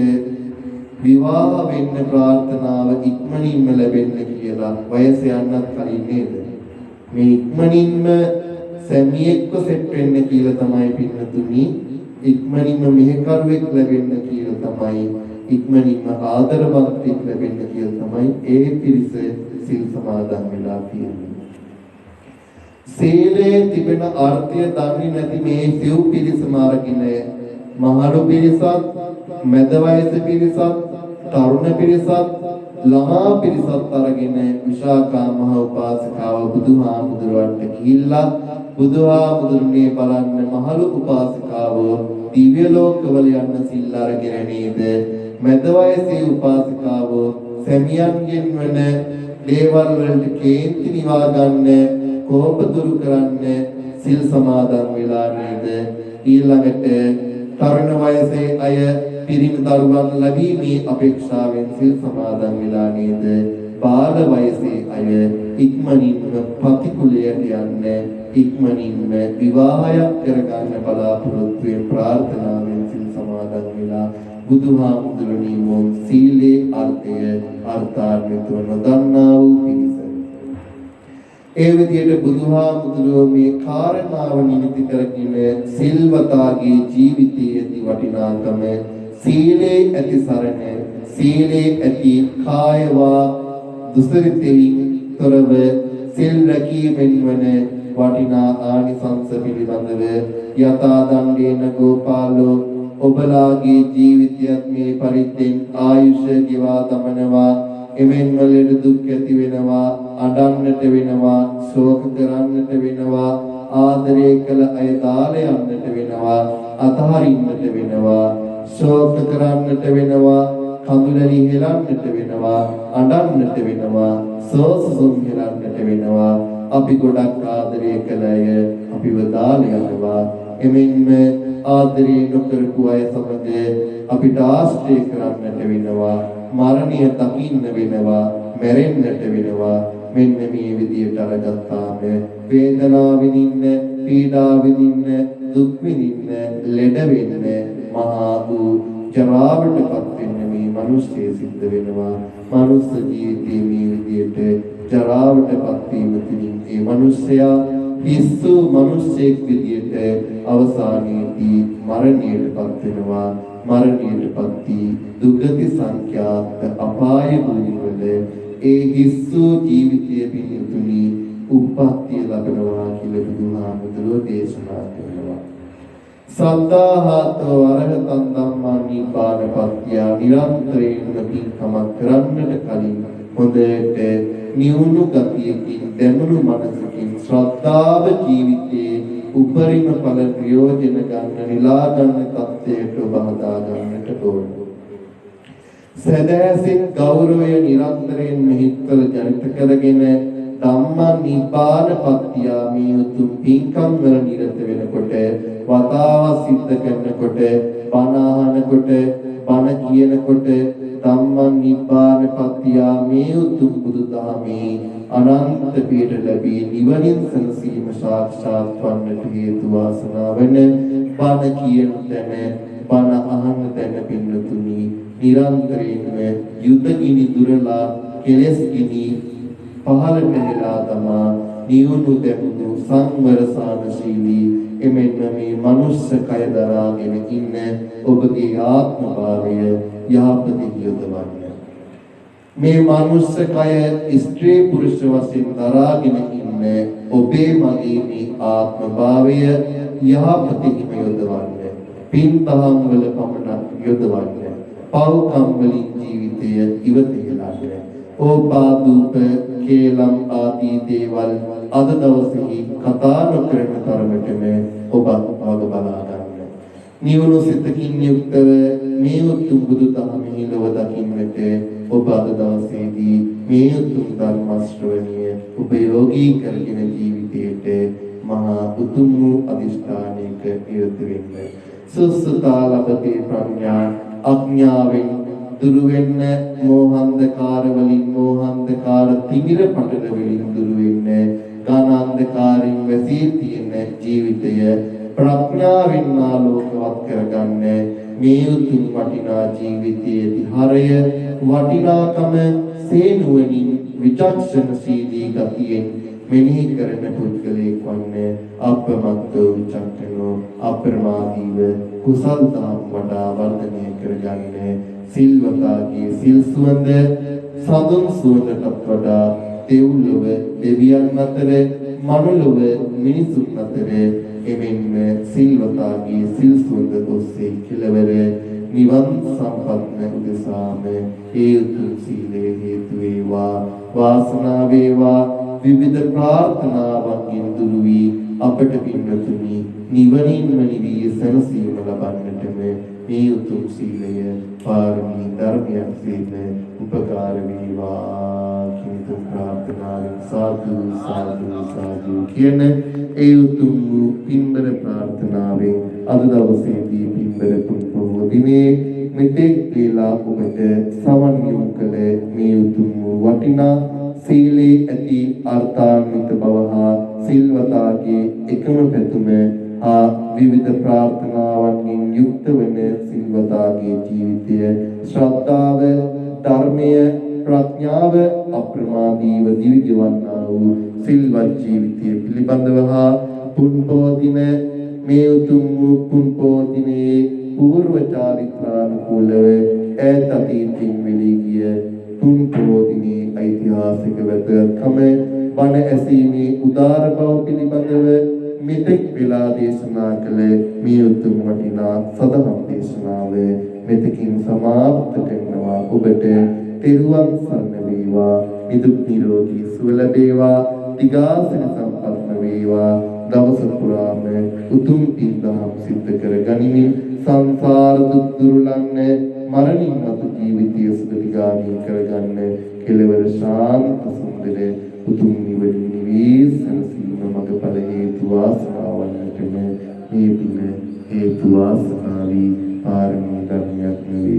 Speaker 1: විවාහ වෙන්න ප්‍රාර්ථනාව ඉක්මනින්ම ලැබෙන්න කියලා වයස යන්නත් කලින් නේද මේ ඉක්මනින්ම සැමියෙක්ව සෙට් වෙන්න කියලා තමයි පින්නතුනි ඉක්මනින්ම මෙහෙකරුවෙක් ලැබෙන්න කියලා තමයි ඉක්මනින්ම ආදරවන්තෙක් ලැබෙන්න කියලා තමයි ඒ පිරිස සිල් සමාදන් වෙලා තියෙන්නේ. සීලේ තිබෙන අර්ථය දන්නේ නැති මේ සිව් පිරිසම අරගෙන මහලු පිරිසත්, මැද වයස පිරිසත්, තරුණ පිරිසත්, ළමා පිරිසත් අරගෙන විශාකා මහ උපාසිකාව බුදුහාමුදුරුවන්ට ගිහිල්ලා බුදුහාමුදුරනේ බලන්න මහලු උපාසිකාව දිව්‍ය ලෝකවල යන්න සිල් අරගෙන නේද මැද වයසේ උපාසිකාව සැමියන්ගෙන් වන දේවල් වලට කේන්ති නිවා ගන්න කෝප දුරු කරන්න සිල් සමාදන් වෙලා නේද ඊළඟට තරුණ වයසේ අය පිරිමි දරුවන් ලැබීමේ අපේක්ෂාවෙන් සිල් සමාදන් වෙලා නේද බාල වයසේ අය ඉක්මනින්ම පතිකුලයට යන්න ඉක්මනින්ම විවාහයක් කරගන්න බලාපොරොත්තු වෙන ප්‍රාර්ථනාවෙන් සිල් සමාදන් වෙලා බුදුහාමුදුරනේ මොන් සීලේ අර්ථය අර්ථාන්විතව නොදන්නා වූ පිරිස. ඒ විදිහට බුදුහාමුදුරුවෝ මේ කාරණාව නිමිති කරගෙන සිල්වතාගේ ජීවිතයේ ඇති වටිනාකම සීලේ ඇති සරණ සීලේ ඇති කායවා දුසරිතෙන් තොරව සිල් රැකීමෙන් වන වටිනා ආනිසංස පිළිබඳව යථා දණ්ඩේන ගෝපාලෝ ඔබලාගේ ජීවිතයත් මේ පරිද්දෙන් ආයුෂ ගෙවා දමනවා එමෙන්ම ලෙඩ දුක් ඇති වෙනවා අඬන්නට වෙනවා ශෝක කරන්නට වෙනවා ආදරය කළ අය දාලා යන්නට වෙනවා අතහරින්නට වෙනවා ශෝක කරන්නට වෙනවා කඳුලරි හෙලන්නට වෙනවා අඬන්නට වෙනවා සෝසුම් හෙලන්නට වෙනවා අපි ගොඩක් ආදරය කළ අය අපිව දාලා යනවා එමෙන්ම ආදරය නොකරපු අය සමග අපිට ආශ්‍රය කරන්නට වෙනවා මරණය දකින්න වෙනවා මැරෙන්නට වෙනවා මෙන්න මේ විදියට අරගත්තාම වේදනාව විඳින්න පීඩා විඳින්න දුක් විඳින්න ලෙඩ වෙන්න මහා වූ ජරාවටපත් වෙන්න මේ මිනිස්සේ සිද්ධ වෙනවා මනුස්ස ජීවිතයේ මේ විදියට ජරාවටපත් වීම තුළින් ඒ මිනිස්සයා පිස්සු මිනිස්සෙක් විදියට අවසානයේදී මරණයටපත් වෙනවා මරණයටපත් වී දුගති සංඛ්‍යාත අපාය භූමිවල ඒ හිස්සු ජීවිතයේ පිණිතුනි උප්පත්තිය ලැබෙනවා කියලා බුදුහාමුදුරුවෝ දේශනා කරනවා සද්ධාහතෝ අරහතං ධම්මා නිපානපත්ත්‍ය නිරන්තරයෙන් පින්කමක් කරන්නට කලින් හොඳට නියුණු ගතියකින් දැනුණු මනසකින් ශ්‍රද්ධාව ජීවිතයේ උපරිම ඵල ප්‍රයෝජන ගන්න නිලා ගන්න තත්ත්වයට ඔබ හදා ගන්නට ඕන. සදාසිත ගෞරවය නිරන්තරයෙන් මෙහිත්වල ජනිත කරගෙන ධම්මා නිපානපත්ත්‍ය මේ උතුම් පින්කම් වල නිරත වෙනකොට වතාව සිද්ධ කරනකොට බණ අහනකොට බණ කියනකොට ධම්මා නිපානපත්ත්‍ය මේ උතුම් බුදුදහමේ අනන්ත පීඨ ලැබී නිවනින් සැනසීම සාක්ෂාත් වන්නට හේතු වාසනා වෙන බණ කියන තැන බණ අහන තැන පින්නතුනි නිරන්තරයෙන්ම යුදගිනි දුරලා කෙලෙස් ගිනි පහළට නෙලා තමා නියුණු දෙමුණු සංවරසානශීලී එමෙන්න මේ මනුස්ස කය දරාගෙන ඉන්න ඔබගේ ආත්ම භාවය යහපතේ යොදවන්න මේ මනුස්ස කය ස්ත්‍රී පුරුෂ වශයෙන් දරාගෙන ඉන්න ඔබේ මගේ මේ ආත්ම භාවය යහපතේ යොදවන්න පින් දහම් වල පමණක් යොදවන්න පව්කම් වලින් ජීවිතය ඉවතෙලාගෙන ඕපාදූප කේලම් ආදී දේවල් අද දවසේ කතා නොකරන තරමටම ඔබ වග බලා ගන්න. නිවුණු සිතකින් යුක්තව මේ උතුම් බුදු දහමෙහි ලොව දකින්නට ඔබ අද දවසේදී මේ උතුම් ධර්ම ශ්‍රවණය උපයෝගී කරගෙන ජීවිතයට මහා උතුම් වූ අධිෂ්ඨානයක නිරත වෙන්න. සුසුතා ලබතේ ප්‍රඥා අඥාවෙන් දුරු වෙන්න, මෝහන්ධකාර වලින් මෝහන්ධකාර තිමිර පටල වලින් දුරු වෙන්න, ඝනාන්ධකාරයෙන් වැසී තියෙන ජීවිතය ප්‍රඥාවෙන් ආලෝකවත් කරගන්න. මේ උතුම් වටිනා ජීවිතයේ තිහරය වටිනාකම සේනුවණින් විචක්ෂණශීලී ගතියෙන් මෙනෙහි කරන පුද්ගලයෙක් වන්නේ අපමත්ව විචක්ෂණෝ අප්‍රමාදීව කුසල් දහම් වඩා වර්ධනය කරගන්නේ. සිල්වතාගේ සිල් සුවඳ සඳුන් සුවඳටත් වඩා දෙව්ලොව දෙවියන් අතර මනුලොව මිනිසුන් අතර එමෙන්ම සිල්වතාගේ සිල් සුවඳ ඔස්සේ කෙලවර නිවන් සම්පත්න උදෙසාම හේතු සීලේ හේතු වේවා, වාසනාව වේවා. විවිධ ප්‍රාර්ථනාවන්ගෙන් දුරු වී අපට පින්වතුනි නිවනින්ම නිවී සැනසීම ලබන්නටම මේ උතුම් සීලය පාරමී ධර්මයක් සීල උපකාර වේවා කියන ප්‍රාර්ථනාවෙන් සාදු සාදු සාදු කියන ඒ උතුම් පින්බර ප්‍රාර්ථනාවෙන් අද දවසේදී පින්බර පුණ්‍ය දිනේ මෙතෙක් වේලා ඔබට සවන් යොමු කළ මේ උතුම් වටිනා සීලේ ඇති අර්ථාන්විත බව හා සිල්වතාගේ එකම පැතුම හා විවිධ ප්‍රාර්ථනාවන්ගෙන් යුක්ත වන සිල්වතාගේ ජීවිතය ශ්‍රද්ධාව, ධර්මය, ප්‍රඥාව අප්‍රමාදීව දිවිගෙවන්නා වූ සිල්වත් ජීවිතය පිළිබඳව හා පුන්පෝදින මේ උතුම් වූ පුන්පෝදිනේ පූර්ව චාරිත්‍රානුකූලව ඈත අතීතයෙන් වෙලී ගිය පුන්පෝදිනේ ඓතිහාසික වැදගත්කම බණ ඇසීමේ උදාර බව පිළිබඳව මෙතෙක් වෙලා දේශනා කළ මේ උතුම් වටිනා සදහම් දේශනාව මෙතකින් සමාප්ත කරනවා. ඔබට තෙරුවන් සරණ වේවා, නිදුක් නිරෝගී සුව ලැබේවා, දිගාසන සම්පන්න වේවා. දවස පුරාම උතුම් පින්දහම් සිද්ධ කර ගනිමින් සංසාර දුක් දුරුලන්න, මරණින් මතු ජීවිතය සුදුගාමී කරගන්න, කෙලවර ශාන්ත සුන්දර උතුම් නිවන නිවී සනසීම මඟඵල හේතු වාසනාවන්ටම මේ පින හේතු වාසනාවී පාරමී ධර්මයක් වේ.